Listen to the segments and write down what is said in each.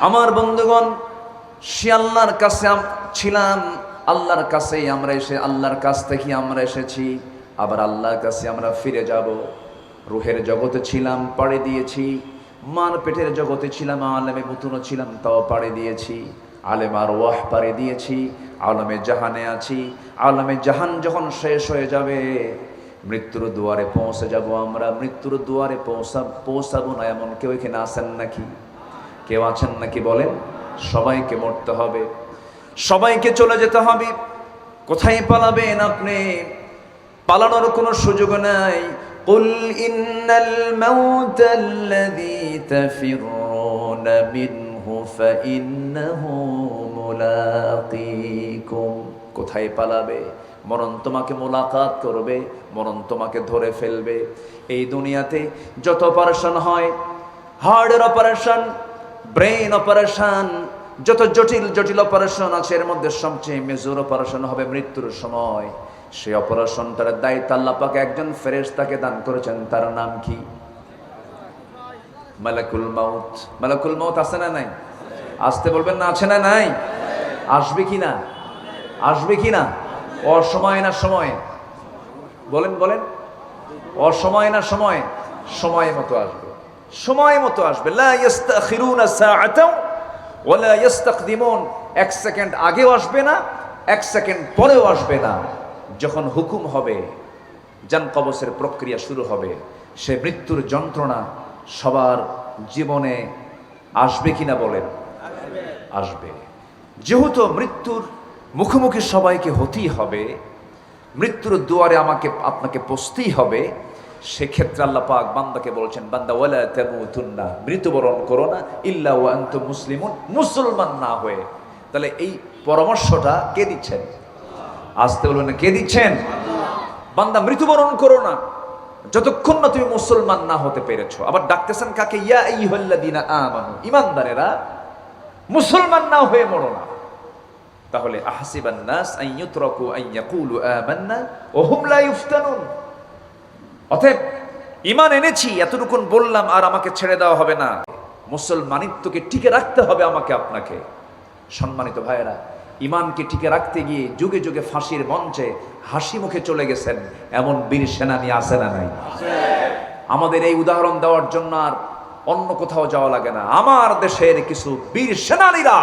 আমার বন্ধুগণ, সে আল্লাহর কাছে ছিলাম, আল্লাহর কাছেই আমরা আল্লাহর কাছ থেকে আমরা এসেছি, আবার আল্লাহর কাছে আমরা ফিরে যাব। রুহের জগতে ছিলাম, পাড়ি দিয়েছি। মার পেটের জগতে ছিলাম, আলেমে বুতুনও ছিলাম, তাও পাড়ি দিয়েছি। আলেম আর ওয়াহ পাড়ি দিয়েছি, আলমে জাহানে আছি। আলমে জাহান যখন শেষ হয়ে যাবে, মৃত্যুর দুয়ারে পৌঁছে যাব আমরা। মৃত্যুর দুয়ারে পৌঁছাবো না এমন কেউ এখানে আছেন নাকি? কেউ আছেন নাকি বলেন? সবাইকে মরতে হবে, সবাইকে চলে যেতে হবে। কোথায় পালাবেন আপনি? পালানোর কোনো সুযোগ নাই। কুল ইন্নাল মাউতাল্লাযী তাফিরুনা মিনহু ফাইন্নাহু মুলাকীকুম। কোথায় পালাবে? মরণ তোমাকে মোলাকাত করবে, মরণ তোমাকে ধরে ফেলবে। এই দুনিয়াতে যত অপারেশন হয়, হার্টের অপারেশন, ব্রেন অপারেশন, যত জটিল জটিল অপারেশন আছে, এর মধ্যে সবচেয়ে মেজর অপারেশন হবে মৃত্যুর সময়। সেই অপারেশনটার দায়িত্ব আল্লাহ পাক একজন ফেরেশতাকে দান করেছেন। তার নাম কি? মালাকুল মাউত। মালাকুল মাউত আছে না নাই? আসতে বলবেন না, আছে না নাই? আসবে কি না? আসবে কি না? অসময় না সময়? বলেন বলেন, অসময় না সময়? সময় মতো আসবে, সময় মতো আসবে। লা ইস্তাখিরুনা সাআতাও ওয়া লা ইস্তাকদিমুন। এক সেকেন্ড আগেও আসবে না, এক সেকেন্ড পরেও আসবে না। যখন হুকুম হবে, জান কবজের প্রক্রিয়া শুরু হবে, সে মৃত্যুর যন্ত্রণা সবার জীবনে আসবে কিনা বলেন? আসবে। যেহেতু মৃত্যুর মুখোমুখি সবাইকে হতেই হবে, মৃত্যুর দুয়ারে আমাকে আপনাকে পৌঁছতেই হবে, সেক্ষেত্রে আল্লাহ পাক বান্দাকে বলছেন, বান্দা ওয়ালা তামুতুন্না, মৃত্যুবরণ করো না ইল্লা ওয়া আনতুম মুসলিমুন, মুসলমান না হয়ে। তাহলে এই পরামর্শটা কে দিচ্ছেন? আসতে বলবেন না, কে দিচ্ছেন? বান্দা মৃত্যুবরণ করো না যতক্ষণ না তুমি মুসলমান না হতে পেরেছো। আবার ডাকতেছেন কাকে? ইয়া আইয়ুহাল্লাযীনা আমানু, ঈমানদারেরা মুসলমান না হয়ে মরো না। তাহলে আহসিবান নাস আন ইউতরাকু আন ইয়াকুলু আমান্না ওয়া হুম লা ইফতানুন। অতএব ঈমান এনেছি এতটুকুন বললাম আর আমাকে ছেড়ে দেওয়া হবে না। মুসলমানিত্বকে টিকে রাখতে হবে আমাকে আপনাকে। সম্মানিত ভাইয়েরা, ঈমানকে টিকে রাখতে গিয়ে যুগে যুগে ফাঁসির মঞ্চে হাসি মুখে চলে গেছেন এমন বীর সেনানী আছে না নাই? আমাদের এই উদাহরণ দেওয়ার জন্য আর অন্য কোথাও যাওয়া লাগে না। আমার দেশের কিছু বীর সেনানীরা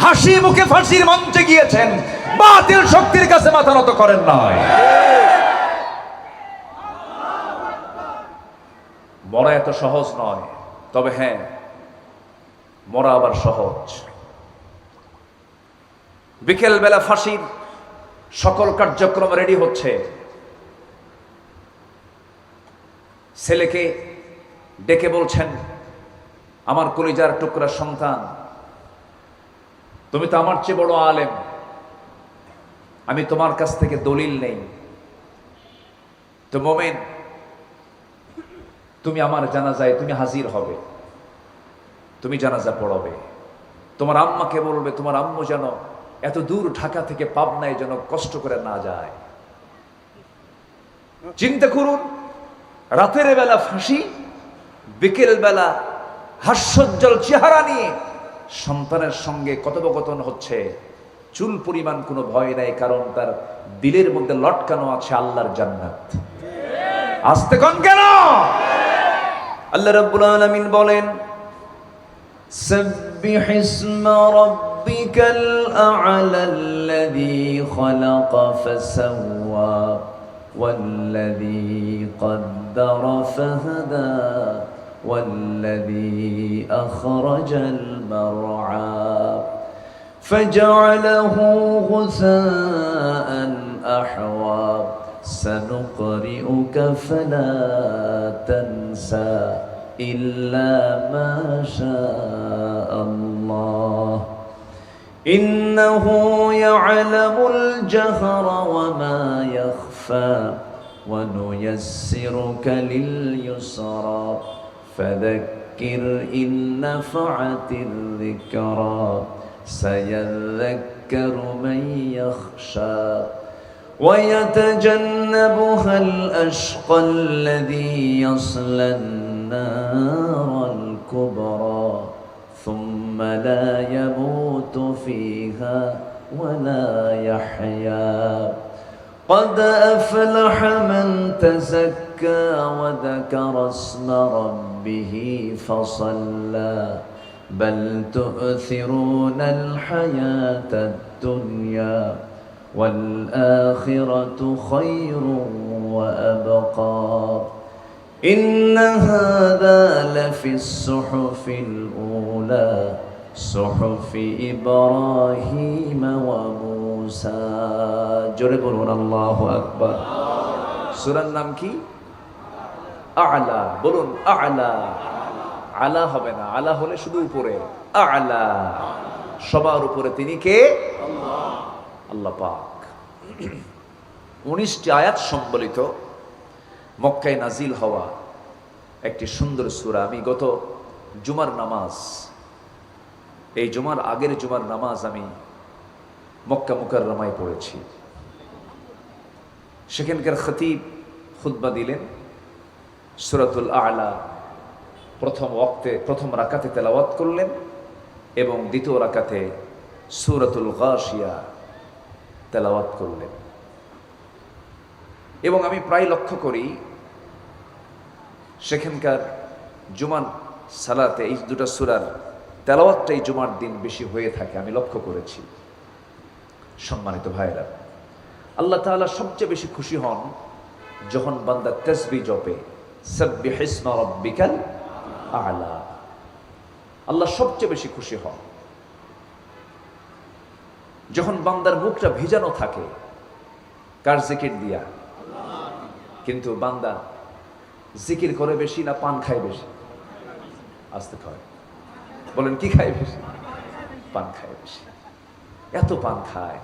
হাসি মুখে ফাঁসির মঞ্চে গিয়েছেন, বাতিল শক্তির কাছে মাথা নত করেন নাই। মরা এত সহজ নয়, তবে হ্যাঁ, মরা আবার সহজ। বিকেল বেলা ফাঁসির সকল কার্যক্রম রেডি হচ্ছে। ছেলেকে ডেকে বলছেন, আমার কলিজার টুকরা সন্তান, তুমি তো আমার চেয়ে বড় আলেম, আমি তোমার কাছ থেকে দলিল নেই, তো মোমেন তুমি আমার জানাজায় তুমি হাজির হবে, তুমি জানাজা পড়াবে। তোমার আম্মাকে বলবে, তোমার আম্মু যেন এত দূর ঢাকা থেকে পাবনায় যেন কষ্ট করে না যায়। চিন্তা করুন, রাতের বেলা ফাঁসি, বিকেল বেলা হাস্যোজ্জ্বল চেহারা নিয়ে সন্তানের সঙ্গে কথোপকথন হচ্ছে। চুল পরিমাণ কোনো ভয় নাই, কারণ তার দিলের মধ্যে লটকানো আছে আল্লাহর জান্নাত। আসতে কোন কেন? আল্লাহ রাব্বুল আলামিন বলেন, সাব্বিহ ইসমা রাব্বিকাল আ'লা আল্লাযী খালাকা ফাসাওয়া ওয়াল্লাযী কদ্দারা ফাহাদা ওয়াল্লাযী আখরাজাল মারআ ফাজআলাহু গুসাআন আহওয়া سنقرئك فلا تنسى إلا ما شاء الله إنه يعلم الجهر وما يخفى ونيسرك لليسرى فذكر إن نفعت الذكرى سيذكر من يخشى ويتجنبها الأشقى الذي يصلى النار الكبرى ثم ثم لا يموت فيها ولا يحيا قد أفلح من تزكى وذكر اسم ربه فصلى بل تؤثرون الحياة الدنيا والآخرة خير وأبقى إن هذا لفي الصحف الأولى صحف إبراهيم وموسى জোরে বলুন আল্লাহু আকবার। সূরার নাম কি? আ'লা। বলুন আ'লা। আলা হবে না, আলা হলে শুধু উপরে, আ'লা সবার উপরে তিনি কে? আল্লাহ পাক। 19টি আয়াত সম্বলিত মক্কায় নাজিল হওয়া একটি সুন্দর সূরা। আমি গত জুমার নামাজ, এই জুমার আগের জুমার নামাজ আমি মক্কা মুকাররমায় পড়েছি। সেখানকার খতিব খুতবা দিলেন, সূরাতুল আ'লা প্রথম ওয়াক্তে প্রথম রাকাতে তেলাওয়াত করলেন এবং দ্বিতীয় রাকাতে সূরাতুল গাশিয়া তেলাওয়াত করলেন। এবং আমি প্রায় লক্ষ্য করি সেখানকার জুমার সালাতে এই দুটো সূরার তেলাওয়াতটাই জুমার দিন বেশি হয়ে থাকে, আমি লক্ষ্য করেছি। সম্মানিত ভাইরা, আল্লাহ তাআলা সবচেয়ে বেশি খুশি হন যখন বান্দা তাসবিহ জপে, সাব্বিহ ইসমা রাব্বিকাল আ'লা। আল্লাহ সবচেয়ে বেশি খুশি হন যখন বান্দার মুখটা ভিজানো থাকে। কার জিকির দিয়া? কিন্তু বান্দা জিকির করে বেশি না পান খায় বেশি? আসতে খায়, বলেন কি খায় বেশি? পান খায় বেশি। এত পান খায়,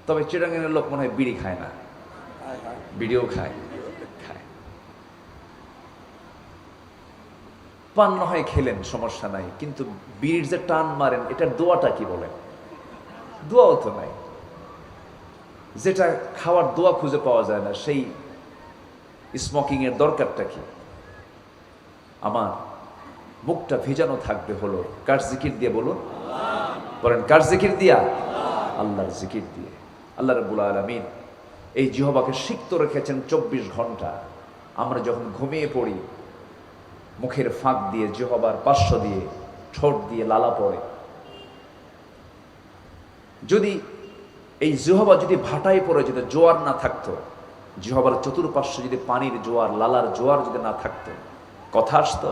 তবে চিটাগাংয়ের লোক মনে হয় বিড়ি খায় না, বিড়িও খায়। পান না হয় খেলেন, সমস্যা নাই, কিন্তু বিড়ির যে টান মারেন এটার দোয়াটা কি বলেন? দোয়াও তো নাই। যেটা খাওয়ার দোয়া খুঁজে পাওয়া যায় না, সেই স্মোকিং এর দরকারটা কি? আমার মুখটা ভিজানো থাকবে হলো কার জিকির দিয়ে? বলুন, বলেন কার জিকির দিয়া? আল্লাহর জিকির দিয়ে। আল্লাহ রাব্বুল আলামিন এই জিহ্বাকে সিক্ত রেখেছেন 24 ঘন্টা। আমরা যখন ঘুমিয়ে পড়ি, মুখের ফাঁক দিয়ে, জিহ্বার পার্শ্ব দিয়ে, ঠোঁট দিয়ে লালা পড়ে। যদি এই জিহ্বা যদি ভাটায় পড়ে যেত, জোয়ার না থাকতো, জিহ্বার চতুর্পার্শ্বে যদি পানির জোয়ার, লালার জোয়ার যদি না থাকতো, কথা আসতো?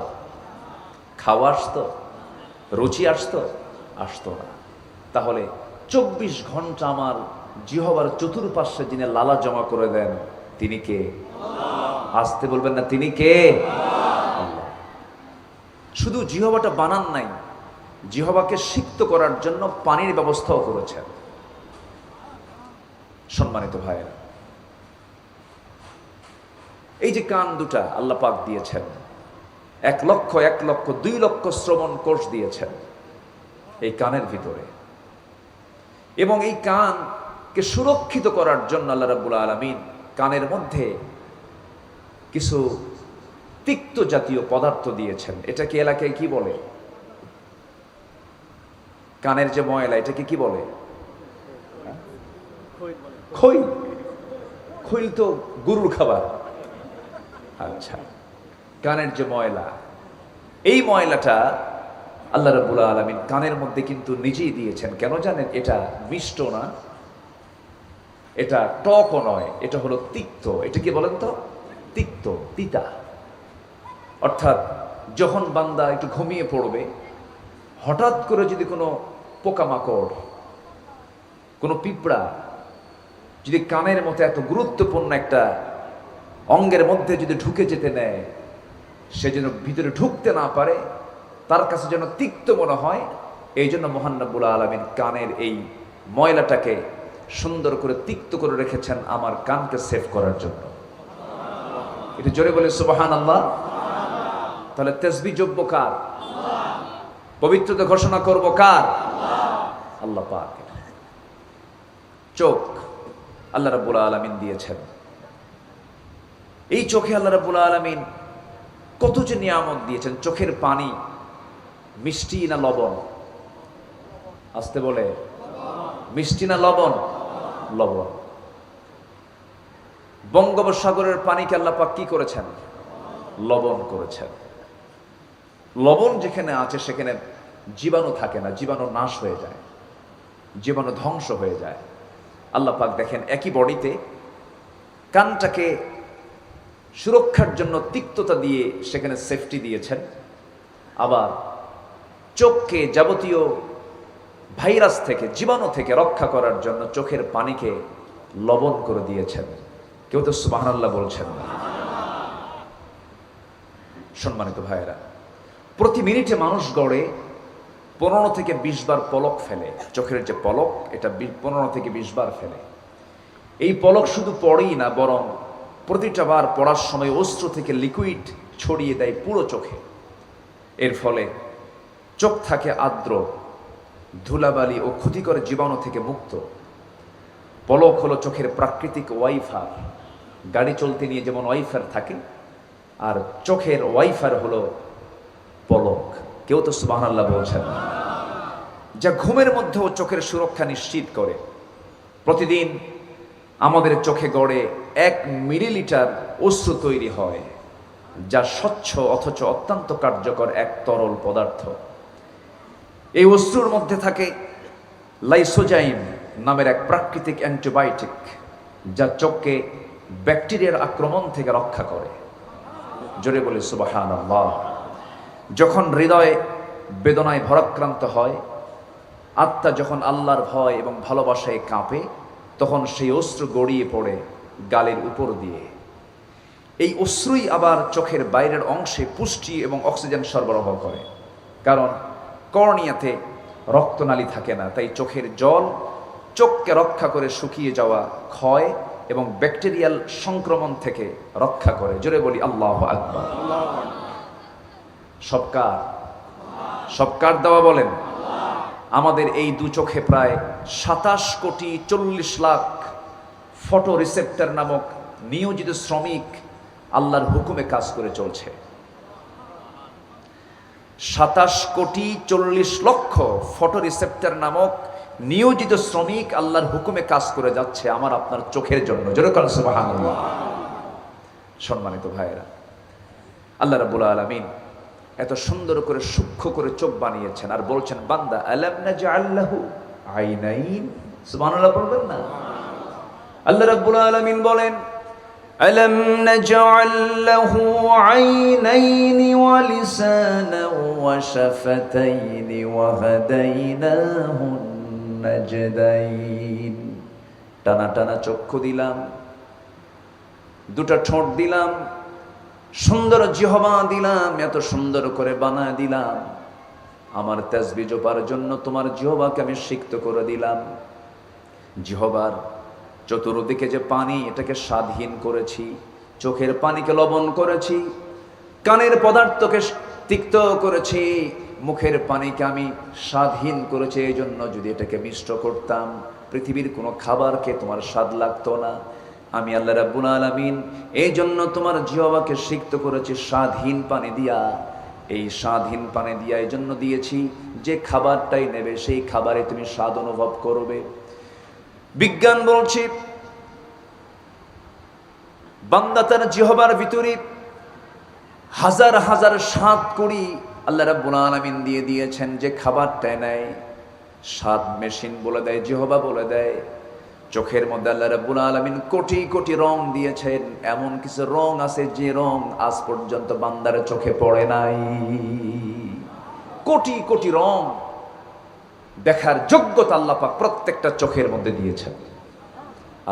খাওয়া আসতো? রুচি আসতো? আসতো না। তাহলে 24 ঘন্টা আমার জিহ্বার চতুর্পার্শ্বে যিনি লালা জমা করে দেন, তিনি কে? আসতে বলবেন না, তিনি কে? আল্লাহ। শুধু জিহ্বাটা বানান নাই, জিহ্বাকে সিক্ত করার জন্য পানির ব্যবস্থাও করেছেন। সম্মানিত ভাইয়েরা, এই যে কান দুটা আল্লাহ পাক দিয়েছেন, 1 লক্ষ 2 লক্ষ শ্রবণ কোষ দিয়েছেন এই কানের ভিতরে। এবং এই কানকে সুরক্ষিত করার জন্য আল্লাহ রাব্বুল আলামিন কানের মধ্যে কিছু তিক্ত জাতীয় পদার্থ দিয়েছেন। এটাকে এলাকায় কি বলে? কানের যে ময়লা, এটাকে কি বলে? খৈল। খৈল তো গরুর খাবার। আচ্ছা, কানের যে ময়লা, এই ময়লাটা আল্লাহ রাব্বুল আলামিন কানের মধ্যে কিন্তু নিজেই দিয়েছেন। কেন জানেন? এটা মিষ্ট না, এটা টকও নয়, এটা হলো তিক্ত। এটা কি বলেন তো? তিক্ত, তিতা। অর্থাৎ যখন বান্দা একটু ঘুমিয়ে পড়বে, হঠাৎ করে যদি কোনো পোকামাকড়, কোনো পিঁপড়া যদি কানের মতো এত গুরুত্বপূর্ণ একটা অঙ্গের মধ্যে যদি ঢুকে যেতে নেয়, সে যেন ভিতরে ঢুকতে না পারে, তার কাছে যেন তিক্ত মনে হয়। এই জন্য মহান রব্বুল আলামিন কানের এই ময়লাটাকে সুন্দর করে তিক্ত করে রেখেছেন আমার কানকে সেভ করার জন্য। এটা জোরে বলে সুবহানাল্লাহ। তাহলে তাসবিহ জপবো কার? পবিত্রতা ঘোষণা করব কার? আল্লাহ পাক। চোখ আল্লাহ রাব্বুল আলামিন দিয়েছেন। এই চোখে আল্লাহ রাব্বুল আলামিন কত যে নিয়ামত দিয়েছেন। চোখের পানি মিষ্টি না লবণ? আসতে বলে, মিষ্টি না লবণ? লবণ। বঙ্গোপসাগরের পানিকে আল্লাহ পাক কি করেছেন? লবণ করেছেন। লবণ যেখানে আছে সেখানে জীবাণু থাকে না, জীবাণু নাশ হয়ে যায়, জীবাণু ধ্বংস হয়ে যায়। আল্লাহ পাক দেখেন একই বডিতে কানটাকে সুরক্ষার জন্য তিক্ততা দিয়ে সেখানে সেফটি দিয়েছেন, আবার চোখকে যাবতীয় ভাইরাস থেকে, জীবাণু থেকে রক্ষা করার জন্য চোখের পানিকে লবণ করে দিয়েছেন। কেউ তো সুবহানাল্লাহ বলছেন না। সম্মানিত ভাইয়েরা, প্রতি মিনিটে মানুষ গড়ে 15 থেকে 20 বার পলক ফেলে। চোখের যে পলক, এটা 15 থেকে 20 বার ফেলে। এই পলক শুধু পড়েই না, বরং প্রতিটা বার পড়ার সময় অশ্রু থেকে লিকুইড ছড়িয়ে দেয় পুরো চোখে। এর ফলে চোখ থাকে আর্দ্র, ধুলাবালি ও ক্ষতিকর জীবাণু থেকে মুক্ত। পলক হলো চোখের প্রাকৃতিক ওয়াইফার। গাড়ি চলতে নিয়ে যেমন ওয়াইফার থাকে, আর চোখের ওয়াইফার হলো পলক। কেউ তো সুবহানাল্লাহ বলছেন না। যা ঘুমের মধ্যেও চোখের সুরক্ষা নিশ্চিত করে। প্রতিদিন আমাদের চোখে গড়ে 1 মিলিলিটার অশ্রু তৈরি হয়, যা স্বচ্ছ অথচ অত্যন্ত কার্যকর এক তরল পদার্থ। এই অশ্রুর মধ্যে থাকে লাইসোজাইম নামের এক প্রাকৃতিক অ্যান্টিবায়োটিক, যা চোখকে ব্যাকটেরিয়ার আক্রমণ থেকে রক্ষা করে। জোরে বলে সুবহানাল্লাহ। যখন হৃদয় বেদনায় ভরাক্রান্ত হয়, আত্মা যখন আল্লাহর ভয় এবং ভালোবাসায় কাঁপে, তখন সেই অশ্রু গড়িয়ে পড়ে গালের উপর দিয়ে। এই অশ্রুই আবার চোখের বাইরের অংশে পুষ্টি এবং অক্সিজেন সরবরাহ করে। কারণ কর্নিয়াতে রক্তনালী থাকে না, তাই চোখের জল চোখকে রক্ষা করে শুকিয়ে যাওয়া, ক্ষয় এবং ব্যাকটেরিয়াল সংক্রমণ থেকে রক্ষা করে। জোরে বলি আল্লাহু আকবার। সবকার দেওয়া বলেন। আমাদের এই দু চোখে প্রায় 27 কোটি 40 লাখ ফটো রিসেপ্টর নামক নিয়োজিত শ্রমিক আল্লাহর হুকুমে কাজ করে চলছে। 27 কোটি 40 লক্ষ ফটো রিসেপ্টর নামক নিয়োজিত শ্রমিক আল্লাহর হুকুমে কাজ করে যাচ্ছে আমার আপনার চোখের জন্য। জোরে বলেন সুবহানাল্লাহ। সম্মানিত ভাইয়েরা, আল্লাহ রাব্বুল আলামিন এত সুন্দর করে সূক্ষ্ম করে চোখ বানিয়েছেন, আর বলছেন বান্দা আলাম নাজআল লাহু আইনাইন। সুবহানাল্লাহ বলবেন না? আল্লাহ রাব্বুল আলামিন বলেন আলাম নাজআল লাহু আইনাইন ওয়া লিসানান ওয়া শাফাতাইন ওয়া হাদাইনাহু নাজদাইন। টানা টানা চক্ষু দিলাম, দুটা ঠোঁট দিলাম, সুন্দর জিহবা দিলাম, এত সুন্দর করে বানায় দিলাম। আমার তাসবিহ জপার জন্য তোমার জিহবাকে আমি সিক্ত করে দিলাম। জিহবার চতুর্দিকে যে পানি, এটাকে স্বাদহীন করেছি, চোখের পানিকে লবণ করেছি, কানের পদার্থকে তিক্ত করেছি, মুখের পানিকে আমি স্বাদহীন করেছি। এই জন্য যদি এটাকে মিষ্ট করতাম, পৃথিবীর কোনো খাবারকে তোমার স্বাদ লাগতো না। আমি আল্লাহ রাব্বুল আলামিন এই জন্য তোমার জিহ্বাকে সিক্ত করেছি স্বাদহীন পানি দিয়া। এই স্বাদহীন পানি দিয়া এই জন্য দিয়েছি যে খাবারটাই নেবে সেই খাবারে তুমি স্বাদ অনুভব করবে। বিজ্ঞান বলছে বান্দা তার জিহ্বার ভিতরে হাজার হাজার স্বাদ করি আল্লাহ রাব্বুল আলামিন দিয়ে দিয়েছেন। যে খাবারটা নেয় স্বাদ মেশিন বলে দেয়, জিহ্বা বলে দেয়। চোখের মধ্যে আল্লাহ রাব্বুল আলামিন কোটি কোটি রং দিয়েছেন। এমন কিছু রং আছে যে রং আজ পর্যন্ত বান্দার চোখে পড়ে নাই। কোটি কোটি রং দেখার যোগ্যতা আল্লাহ পাক প্রত্যেকটা চোখের মধ্যে দিয়েছেন।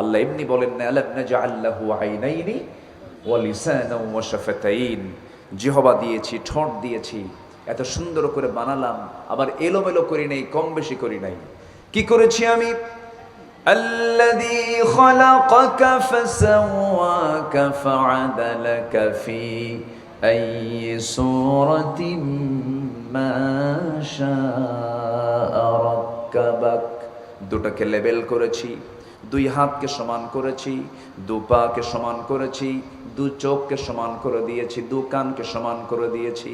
আল্লাহ এমনি বলেন না আলাম নাজআল লাহু আইনাইনি ওয়া লিসানান ওয়া শাফাতাইন। জিহ্বা দিয়েছি, ঠোঁট দিয়েছি, এত সুন্দর করে বানালাম। আবার এলোমেলো করি নাই, কম বেশি করি নাই। কি করেছি আমি? الذي خلقك فسواك فعدلك في أي صورة ما شاء ركبك দুটাকে লেবেল করেছি, দুই হাতকে সমান করেছি, দু পাকে সমান করেছি, দু চোখকে সমান করে দিয়েছি, দু কানকে সমান করে দিয়েছি।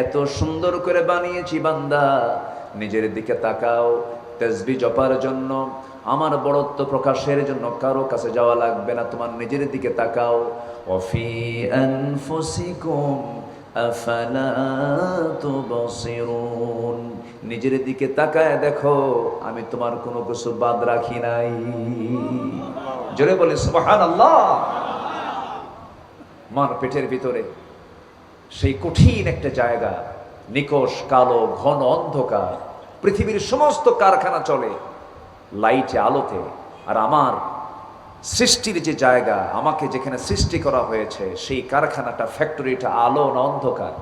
এত সুন্দর করে বানিয়েছি বান্দা, নিজের দিকে তাকাও। তাসবিহ জপার জন্য, আমার বড়ত্ব প্রকাশের জন্য কারো কাছে যাওয়া লাগবে না, তোমার নিজের দিকে তাকাও। ওয়াফি আনফুসিকুম আফালা তুবসিরুন, নিজের দিকে তাকায় দেখো আমি তোমার কোনো কিছু বাদ রাখি নাই। জোরে বলে সুবহানাল্লাহ। মার পেটের ভিতরে সেই কঠিন একটা জায়গা, নিকষ কালো ঘন অন্ধকার, পৃথিবীর সমস্ত কারখানা চলে লাইটে আলোতে, আর আমার সৃষ্টির যে জায়গা, আমাকে যেখানে সৃষ্টি করা হয়েছে সেই কারখানাটা, ফ্যাক্টরিটা আলো না অন্ধকার?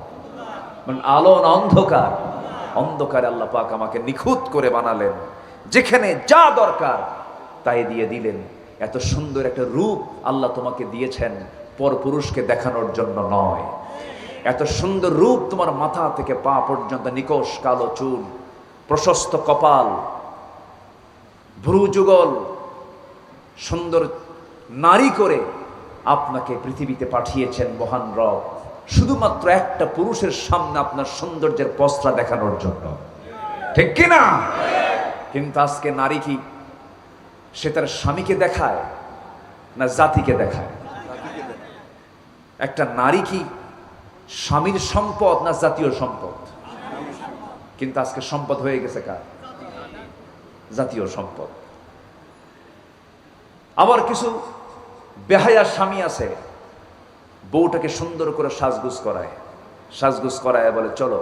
মানে আলো না অন্ধকার? অন্ধকারে আল্লাহ পাক আমাকে নিখুঁত করে বানালেন, যেখানে যা দরকার তাই দিয়ে দিলেন। এত সুন্দর একটা রূপ আল্লাহ তোমাকে দিয়েছেন পরপুরুষকে দেখানোর জন্য নয়। এত সুন্দর রূপ, তোমার মাথা থেকে পা পর্যন্ত নিকষ কালো চুল, প্রশস্ত কপাল, ভ্রু যুগল, সুন্দর নারী করে আপনাকে পৃথিবীতে পাঠিয়েছেন মহান রব, শুধুমাত্র একটা পুরুষের সামনে আপনার সৌন্দর্যের পসরা দেখানোর জন্য, ঠিক কিনা? কিন্তু আজকে নারী কি সে তার স্বামীকে দেখায় না জাতিকে দেখায়? একটা নারী কি স্বামীর সম্পদ না জাতীয় সম্পদ? কিন্তু আজকে সম্পদ হয়ে গেছে কার? জাতীয় সম্পদ। আবার কিছু বেহায়া স্বামী আছে, বউটাকে সুন্দর করে সাজগুজ করায় বলে চলো,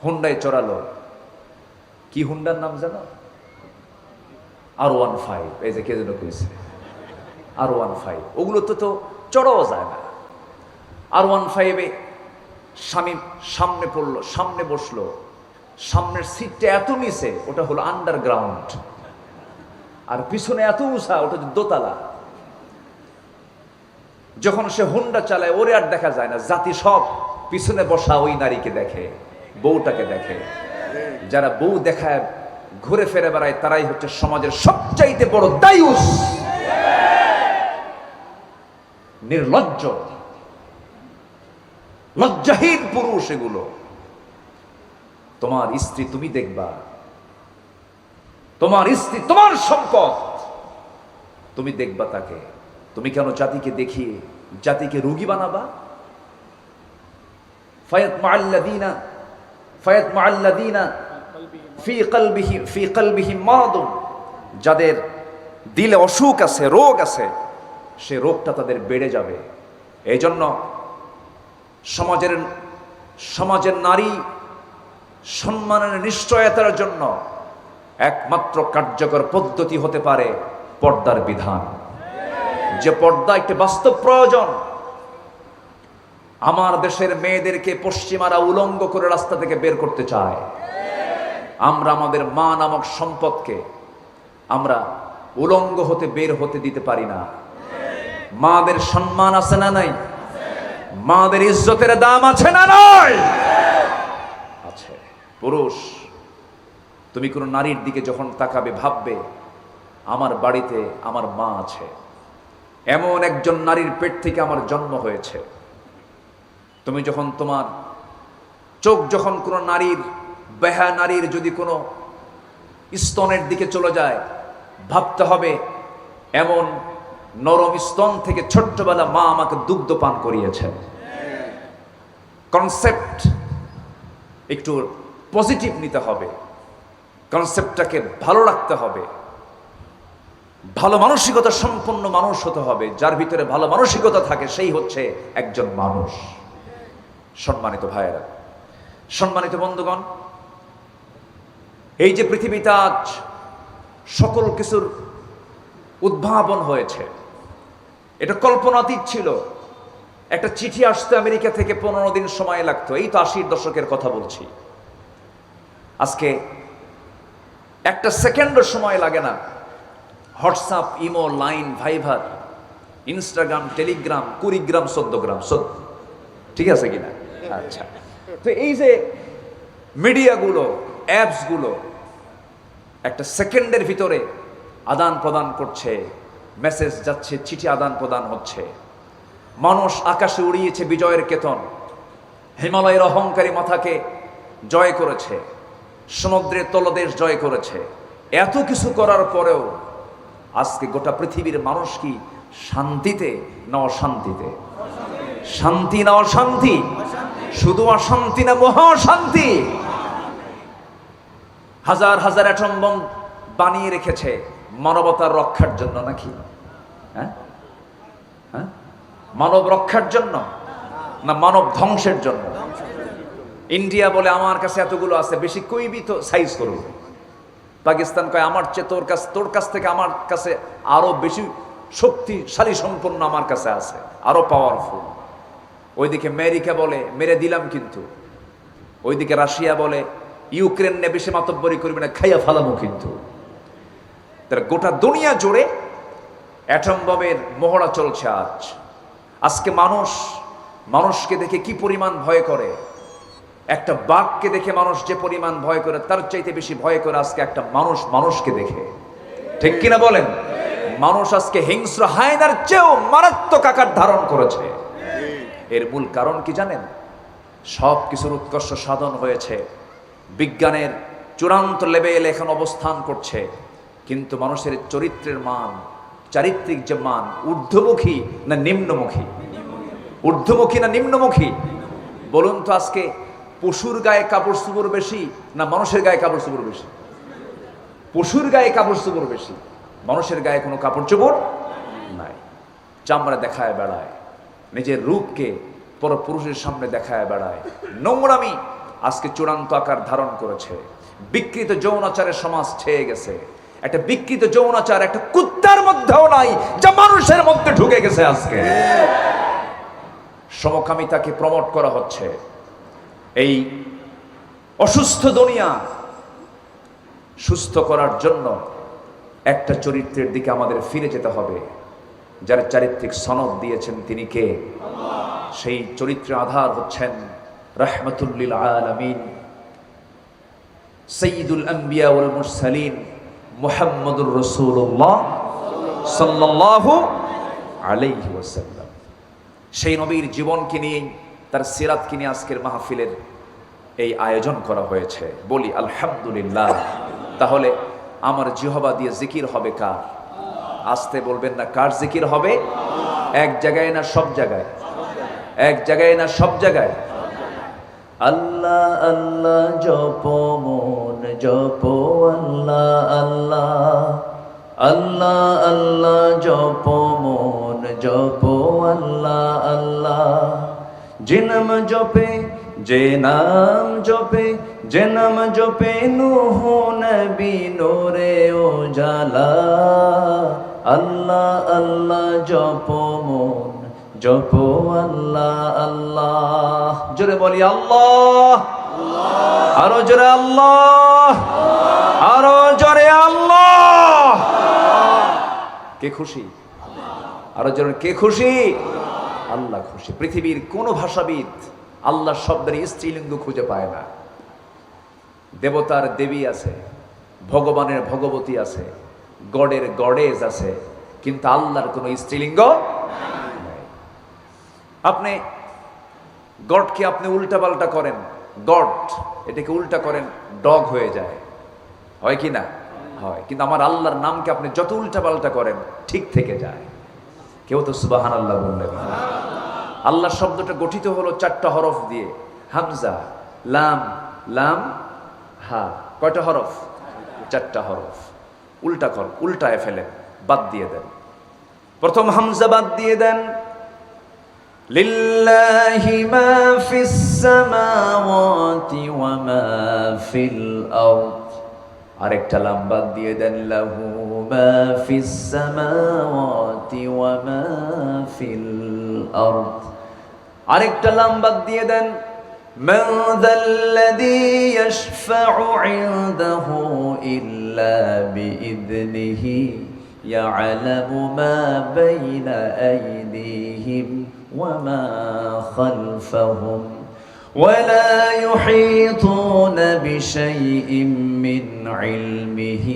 হুন্ডায় চড়ালো। কি হুন্ডার নাম জানো? R15। এই যে কে যেন কইছে R15, ওগুলো তো চড়াও যায় না। R15 স্বামী সামনে পড়লো, সামনে বসলো, সামনের সিটটা এত নিচে, ওটা হলো আন্ডারগ্রাউন্ড, আর পিছনে এত উঁচা, ওটা দোতলা। যখন সে হুন্ডা চালায় ওরে আর দেখা যায় না, জাতি সব পিছনে বসা ওই নারীকে দেখে, বউটাকে দেখে। যারা বউ দেখায় ঘুরে ফিরে বেড়ায় তারাই হচ্ছে সমাজের সবচাইতে বড় দায়ুস, নির্লজ্জ, লজ্জাহীন পুরুষ এগুলো। তোমার স্ত্রী তুমি দেখবা, তোমার স্ত্রী তোমার সম্পদ, তুমি দেখবা তাকে। তুমি কেন জাতিকে দেখিয়ে জাতিকে রোগী বানাবা? ফায়াতমাআল্লাযীনা ফি কলবিহিম মারাদুন, যাদের দিলে অসুখ আছে, রোগ আছে, সে রোগটা তাদের বেড়ে যাবে। এই জন্য সমাজের নারী সম্মানের নিশ্চয়তার জন্য একমাত্র কার্যকর পদ্ধতি হতে পারে পর্দার বিধান। যে পর্দা একটি বাস্তব প্রয়োজন। আমার দেশের মেয়েদেরকে পশ্চিমারা উলঙ্গ করে রাস্তা থেকে বের করতে চায়। আমরা আমাদের মা নামক সম্পদকে আমরা উলঙ্গ হতে বের হতে দিতে পারি না। মাদের সম্মান আছে না নাই? মাদের ইজ্জতের দাম আছে না নাই? আছে। পুরুষ, তুমি কোনো নারীর দিকে যখন তাকাবে ভাববে আমার বাড়িতে আমার মা আছে, এমন একজন নারীর পেট থেকে আমার জন্ম হয়েছে। তুমি যখন তোমার চোখ যখন কোনো নারীর, বেহা নারীর যদি কোনো স্তনের দিকে চলে যায়, ভাবতে হবে এমন নরম স্তন থেকে ছোট্টবেলা মা আমাকে দুগ্ধ পান করিয়েছেন। কনসেপ্ট একটু পজিটিভ নিতে হবে, কনসেপ্টটাকে ভালো রাখতে হবে, ভালো মানসিকতা সম্পন্ন মানুষ হতে হবে। যার ভিতরে ভালো মানসিকতা থাকে সেই হচ্ছে একজন মানুষ। সম্মানিত ভাইয়েরা, সম্মানিত বন্ধুগণ, এই যে পৃথিবীতে আজ সকল কিছুর উদ্ভাবন হয়েছে, এটা কল্পনাতীত ছিল। একটা চিঠি আসতে আমেরিকা থেকে 15 দিন সময় লাগতো। এই তো 80-র দশকের কথা বলছি। আজকে একটা সেকেন্ডও সময় লাগে না। WhatsApp, imo, Line, Viber, Instagram, Telegram, 20 gram 14 gram, ঠিক আছে কিনা? আচ্ছা, তো এই যে মিডিয়াগুলো, অ্যাপসগুলো, একটা সেকেন্ডের ভিতরে আদান প্রদান করছে, মেসেজ যাচ্ছে, চিঠি আদান প্রদান হচ্ছে। মানুষ আকাশে উড়িয়েছে বিজয়ের কেতন, হিমালয়ের অহংকারী মাথাকে জয় করেছে, সমুদ্রের তলদেশ জয় করেছে। এত কিছু করার পরেও আজকে গোটা পৃথিবীর মানুষ কি শান্তিতে না অশান্তিতে? শান্তি না অশান্তি? শুধু অশান্তি না মহা অশান্তি। হাজার হাজার অ্যাটম বম বানিয়ে রেখেছে মানবতার রক্ষার জন্য নাকি? হ্যাঁ, মানব রক্ষার জন্য না মানব ধ্বংসের জন্য? ইন্ডিয়া বলে আমার কাছে এতগুলো আছে, বেশি কইবি তো সাইজ করব। পাকিস্তান কয় আমার চেয়ে তোর কাছ থেকে আমার কাছে আরো বেশি শক্তিশালী সম্পন্ন আমার কাছে আছে, আরো পাওয়ারফুল। ওইদিকে আমেরিকা বলে মেরে দিলাম, কিন্তু ওইদিকে রাশিয়া বলে ইউক্রেন নিয়ে বেশি মাতব্বরি করবে না, খাইয়া ফালামো। কিন্তু তার গোটা দুনিয়া জুড়ে অ্যাটম বমের মহড়া চলছে। আজকে মানুষকে দেখে কি পরিমাণ ভয় করে, একটা বাঘকে দেখে মানুষ যে পরিমাণ ভয় করে তার চাইতে বেশি ভয় করে আজকে একটা মানুষকে দেখে। ঠিক কিনা বলেন? মানুষ আজকে হিংস্র হায়নার চেয়েও মারাত্মক আকার ধারণ করেছে। এর মূল কারণ কি জানেন? সব কিছুর উৎকর্ষ সাধন হয়েছে, বিজ্ঞানের চূড়ান্ত লেভেল এখন অবস্থান করছে, কিন্তু মানুষের চরিত্রের মান, চারিত্রিক যে মান, ঊর্ধ্বমুখী না নিম্নমুখী? ঊর্ধ্বমুখী না নিম্নমুখী বলুন তো? আজকে পশুর গায়ে কাপড় চোপড় বেশি না মানুষের গায়ে কাপড় চোপড় বেশি? পশুর গায়ে কাপড় চোপড় বেশি, মানুষের গায়ে কোনো কাপড় চোপড় নাই। চামড়া দেখায় বেড়ায়, নিজের রূপকে পরপুরুষের সামনে দেখায় বেড়ায়। নোংরামি আজকে চূড়ান্ত আকার ধারণ করেছে। বিকৃত যৌনাচারের সমাজ ছেয়ে গেছে। একটা বিকৃত যৌনাচার একটা কুত্তার মধ্যেও নাই, যা মানুষের মধ্যে ঢুকে গেছে। আজকে সমকামিতাকে প্রমোট করা হচ্ছে। এই অসুস্থ দুনিয়া সুস্থ করার জন্য একটা চরিত্রের দিকে আমাদের ফিরে যেতে হবে, যার চারিত্রিক সনদ দিয়েছেন তিনি কে? সেই চরিত্রের আধার হচ্ছেন রাহমাতুল লিল আলামিন, সাইয়্যিদুল আম্বিয়া ওয়াল মুরসালিন মুহাম্মদুর রাসূলুল্লাহ সাল্লাল্লাহু আলাইহি ওয়াসাল্লাম। সেই নবীর জীবনকে নিয়ে, তার সিরাতকে নিয়ে আজকের মাহফিলের এই আয়োজন করা হয়েছে। বলি আলহামদুলিল্লাহ। তাহলে আমার জিহবা দিয়ে জিকির হবে কার? আসতে বলবেন না, কার জিকির হবে? এক জায়গায় না সব জায়গায়? এক জায়গায় না সব জায়গায়? আল্লাহ আল্লাহ জপ মন জপ, আল্লাহ আল্লাহ আল্লাহ আল্লাহ জপ মন জপ, আল্লাহ আল্লাহ। যে নাম জপে, যে নাম জপে, যে নাম জপে নূহ নবী নূরে উজালা, আল্লাহ আল্লাহ জপ মন জপ, আল্লাহ আল্লাহ। জোরে বলি আল্লাহ, আরো জোরে আল্লাহ, আরো জোরে আল্লাহ। কে খুশি? আরো জোরে কে খুশি? আল্লাহ খুশি। পৃথিবীর কোন ভাষাবিদ আল্লাহ শব্দের স্ত্রীলিঙ্গ খুঁজে পায় না। দেবতার দেবী আছে, ভগবানের ভগবতী আছে, গডের গডেজ আছে, কিন্তু আল্লাহর কোনো স্ত্রীলিঙ্গ নাই। আপনি গডকে আপনি উল্টা পাল্টা করেন, গড এটাকে উল্টা করেন, ডগ হয়ে যায়, হয় কি না? হয়। কিন্তু আমার আল্লাহর নামকে আপনি যত উল্টা পাল্টা করেন ঠিক থেকে যায়। কেউ তো সুবহানাল্লাহ বললেন। আল্লাহ শব্দটা গঠিত হলো 4টা হরফ দিয়ে, হামজা, লাম, লাম, হা। কয়টা হরফ? 4টা হরফ। উল্টায় ফেলেন, বাদ দিয়ে দেন। প্রথম হামজা বাদ দিয়ে দেন। লিল্লাহি মা ফিস সামাওয়াতি ওয়া মা ফিল আরদ। আরেকটা লাম বাদ দিয়ে দেন। লাহু মা ফিস সামাওয়াতি ওয়া মা ফিল আরদ। আরেকটা লাম বাদ দিয়ে দেন। মান যাল্লাযী ইয়াশফা'ু 'ইনদাহু ইল্লা বিইذনিহি ইয়া'লামু মা বাইনা আইদিহিম ওয়া মা খালফাহুম ولا يحيطون بشيء من علمه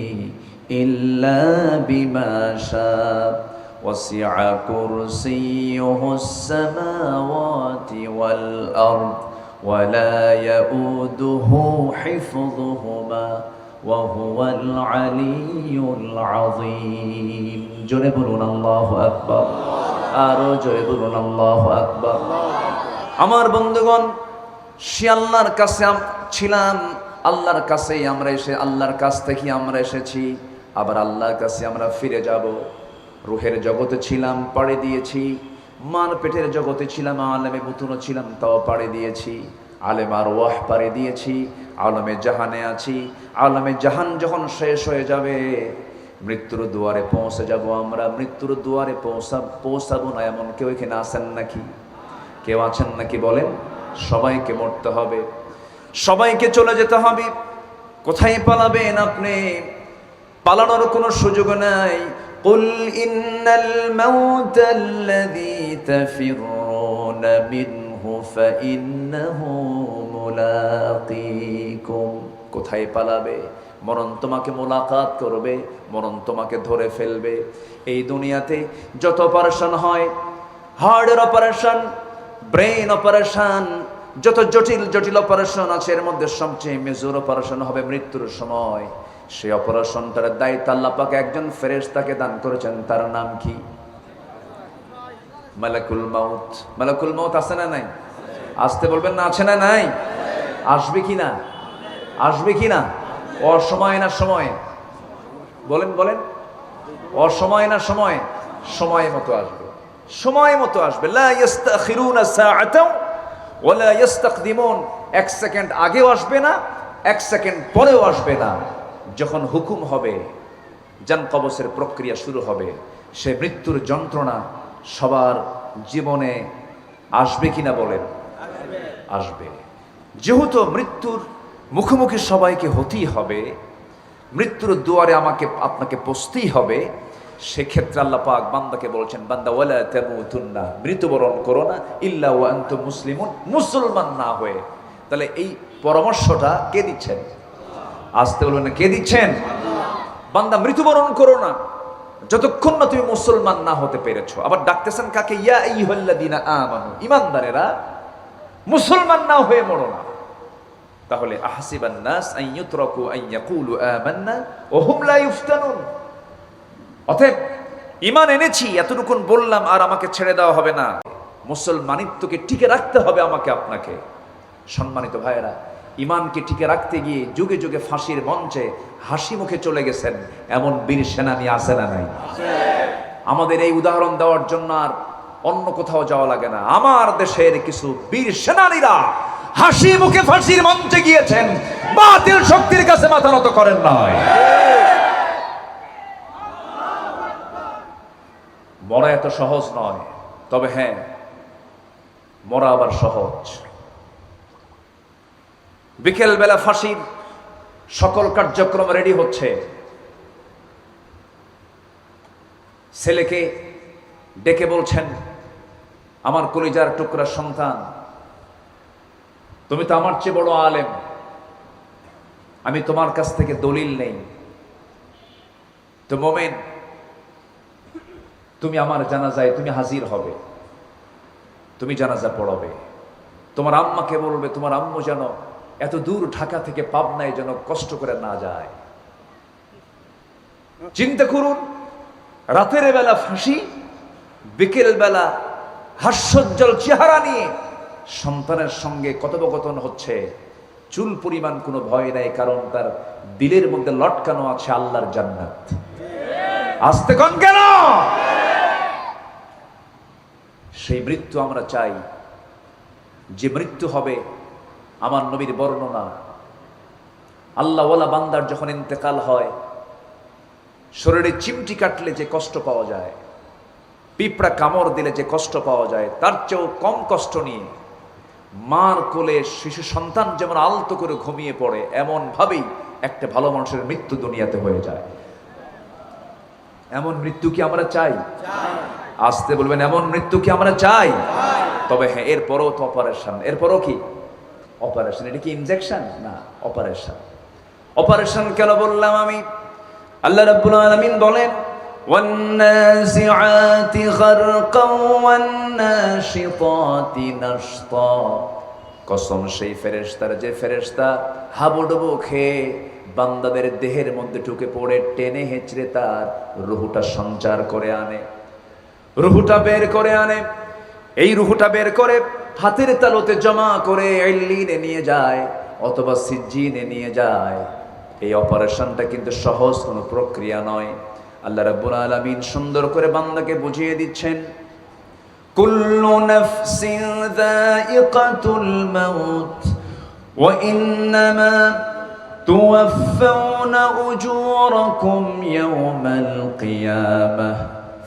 إلا بما شاء وسع كرسيه السماوات والأرض ولا يؤوده حفظهما وهو العلي العظيم জোরে বলুন আল্লাহু আকবার আরো জোরে বলুন আল্লাহু আকবার আমার বন্ধুগণ সে আল্লাহর কাছে ছিলাম আল্লাহর কাছেই আমরা আল্লাহর কাছ থেকে আমরা এসেছি আবার আল্লাহর কাছে আমরা ফিরে যাব রূহের জগতে ছিলাম পাড়ি দিয়েছি মার পেটের জগতে ছিলাম আলেমে বুতুন ছিলাম তাও পাড়ি দিয়েছি আলেম আরওয়াহ পাড়ি দিয়েছি আলমে জাহানে আছি আলমে জাহান যখন শেষ হয়ে যাবে মৃত্যুর দুয়ারে পৌঁছে যাব আমরা মৃত্যুর দুয়ারে পৌঁছাবো না এমন কেউ এখানে আছেন নাকি কেউ আছেন নাকি বলেন সবাইকে মরতে হবে সবাইকে চলে যেতে হবে কোথায় পালাবেন আপনি পালানোর কোনো সুযোগ নাই قل إن الموت الذي تفرون منه فإنه ملاقيكم কোথায় পালাবে মরণ তোমাকে মোলাকাত করবে মরণ তোমাকে ধরে ফেলবে এই দুনিয়াতে যত অপারেশন হয় হার্টের অপারেশন ব্রেন অপারেশন যত জটিল জটিল অপারেশন আছে এর মধ্যে সবচেয়ে মেজর অপারেশন হবে মৃত্যুর সময় সেই অপারেশনটার দায়িত্ব আল্লাহ পাক একজন ফেরেশতাকে দান করেছেন তার নাম কি মালাকুল মাউত মালাকুল মাউত আছে না নাই আসতে বলবেন না আছে না নাই আসবে কি না আসবে কি না অসময় না সময় বলেন বলেন অসময় না সময় সময় মতো আসবে সময় মতো আসবে লা ইস্তাখিরুনা সাআতাও ওয়ালা ইস্তাকদিমুন এক সেকেন্ড আগেও আসবে না এক সেকেন্ড পরেও আসবে না যখন হুকুম হবে জান কবজের প্রক্রিয়া শুরু হবে সে মৃত্যুর যন্ত্রণা সবার জীবনে আসবে কিনা বলেন আসবে যেহেতু মৃত্যুর মুখোমুখি সবাইকে হতেই হবে মৃত্যুর দুয়ারে আমাকে আপনাকে পৌঁছতেই হবে সেক্ষেত্রে আল্লাহ পাক বান্দাকে বলছেন বান্দা ওয়ালা তামুতুন্না মৃত্যুবরণ করো না ইল্লা ওয়া আনতুম মুসলিমুন মুসলমান না হয়ে তাহলে এই পরামর্শটা কে দিচ্ছেন আসতে বলবেন কে দিচ্ছেন বান্দা মৃত্যুবরণ করো না যতক্ষণ না তুমি মুসলমান না হতে পেরেছো আবার ডাকতেছেন কাকে ইয়া আইয়ুহাল্লাযীনা আমানু ঈমানদারেরা মুসলমান না হয়ে মরো না তাহলে আহসিবান নাস আন ইউতরাকু আন ইয়াকুলু আমান্না ওয়া হুম লা ইফতানুন অতএব ঈমান এনেছি এতটুকু বললাম আর আমাকে ছেড়ে দেওয়া হবে না মুসলমানিত্বকে টিকে রাখতে হবে আমাকে আপনাকে সম্মানিত ভাইয়েরা ঈমানকে টিকে রাখতে গিয়ে যুগে যুগে ফাঁসির মঞ্চে হাসি মুখে চলে গেছেন এমন বীর সেনানী আছে না নাই আমাদের এই উদাহরণ দেওয়ার জন্য আর অন্য কোথাও যাওয়া লাগে না আমার দেশের কিছু বীর সেনানীরা হাসি মুখে ফাঁসির মঞ্চে গিয়েছেন বাতিল শক্তির কাছে মাথা নত করেন নাই মরা এত সহজ নয় তবে হ্যাঁ মরা আবার সহজ বিকেল বেলা ফাঁসির সকল কার্যক্রম রেডি হচ্ছে ছেলেকে ডেকে বলছেন আমার কলিজার টুকরা সন্তান তুমি তো আমার চেয়ে বড় আলেম আমি তোমার কাছ থেকে দলিল নেই তো মোমেন তুমি আমার জানাজায় তুমি হাজির হবে তুমি জানাজা পড়াবে তোমার আম্মাকে বলবে তোমার আম্মু যেন এত দূর ঢাকা থেকে পাবনায় যেন কষ্ট করে না যায় চিন্তা করুন রাতের বেলা ফাঁসি বিকেল বেলা হাস্যোজ্জ্বল চেহারা নিয়ে সন্তানের সঙ্গে কথোপকথন হচ্ছে চুল পরিমাণ কোনো ভয় নাই কারণ তার দিলের মধ্যে লটকানো আছে আল্লাহর জান্নাত আসতে কোন কেন সেই মৃত্যু আমরা চাই যে মৃত্যু হবে আমার নবীর বর্ণনা আল্লাহওয়ালা বান্দার যখন ইন্তেকাল হয় শরীরে চিমটি কাটলে যে কষ্ট পাওয়া যায় পিঁপড়া কামড় দিলে যে কষ্ট পাওয়া যায় তার চেয়েও কম কষ্ট নিয়ে মার কোলে শিশু সন্তান যেমন আলতো করে ঘুমিয়ে পড়ে এমন ভাবেই একটা ভালো মানুষের মৃত্যু দুনিয়াতে হয়ে যায় এমন মৃত্যু কি আমরা চাই আসতে বলবেন এমন মৃত্যু কি আমরা চাই তবে হ্যাঁ এরপরও তো অপারেশন এরপরও কি অপারেশন। এটা কি ইনজেকশন? না, অপারেশন। অপারেশন কেন বললাম আমি? আল্লাহ রাব্বুল আলামিন বলেন, ওয়ান্নাসিআতি গারকাও ওয়ান্নাশিতাতি নাশতা। কসম সেই ফেরেশতার, যে ফেরেশতা হাবুডুবু খেয়ে বান্দাদের দেহের মধ্যে ঢুকে পড়ে টেনে হেঁচড়ে তার রুহুটা সঞ্চার করে আনে, রুহুটা বের করে আনে। এই রুহুটা বের করে হাতের তালুতে জমা করে ইল্লিনে নিয়ে যায় অথবা সিজ্জিনে নিয়ে যায়। এই অপারেশনটা কিন্তু সহজ কোনো প্রক্রিয়া নয়। আল্লাহ রাব্বুল আলামিন সুন্দর করে বান্দাকে বুঝিয়ে দিচ্ছেন, কুল্লু নাফসিন যায়িকাতুল মাউত ওয়া ইন্নামা তুওয়াফাউনা উজুরাকুম ইয়াওমাল কিয়ামাহ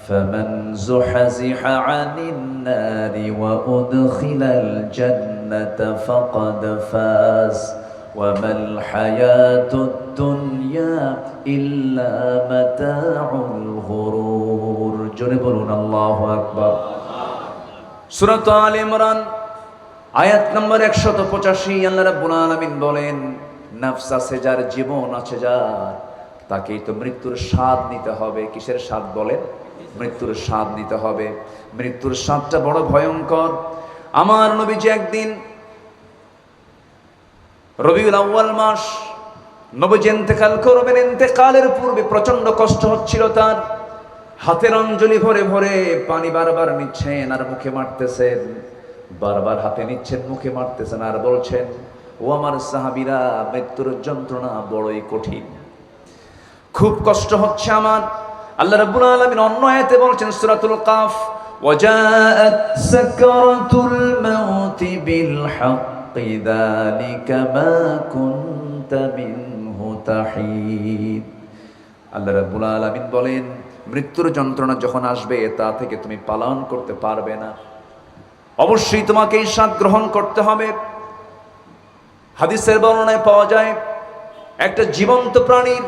ফামান যুহজিহা আনিন নারি ওয়া উদখিলাল জান্নাতা ফাকাদ ফাজ ওয়া মাল হায়াতুদ দুনিয়া ইল্লা মাতাউল গুরুর। জোরে বলুন আল্লাহু আকবার। সূরা আলে ইমরান আয়াত নম্বর 185। আল্লাহ রাব্বুল আলামিন বলেন, নফস আছে যার, জীবন আছে যার, তাকেই তো মৃত্যুর স্বাদ নিতে হবে। কিসের স্বাদ বলেন? মৃত্যুর স্বাদ নিতে হবে। মৃত্যুর স্বাদটা বড় ভয়ঙ্কর। আমার নবীজি একদিন রবিউল আউয়াল মাস, নবীজি ইন্তেকাল করবেন। ইন্তেকালের পূর্বে প্রচন্ড কষ্ট হচ্ছিল তার। হাতের অঞ্জলি ভরে ভরে পানি বারবার নিচ্ছেন আর মুখে মারতেছেন, বারবার হাতে নিচ্ছেন, মুখে মারতেছেন আর বলছেন, ও আমার সাহাবীরা, মৃত্যুর যন্ত্রণা বড়ই কঠিন, খুব কষ্ট হচ্ছে আমার। আল্লাহ রাব্বুল আলামিন অন্য আয়াতে বলছেন, সূরাতুল কাফ, ওয়াজাআত সাকরাতুল মাউতি বিল হাক্কি যালিকা মা কুনতা মিনহু তাহিদ। আল্লাহ রাব্বুল আলামিন বলেন, মৃত্যুর যন্ত্রণা যখন আসবে তা থেকে তুমি পালন করতে পারবে না, অবশ্যই তোমাকে এই স্বাদ গ্রহণ করতে হবে। হাদিসের বর্ণনায় পাওয়া যায়, একটা জীবন্ত প্রাণীর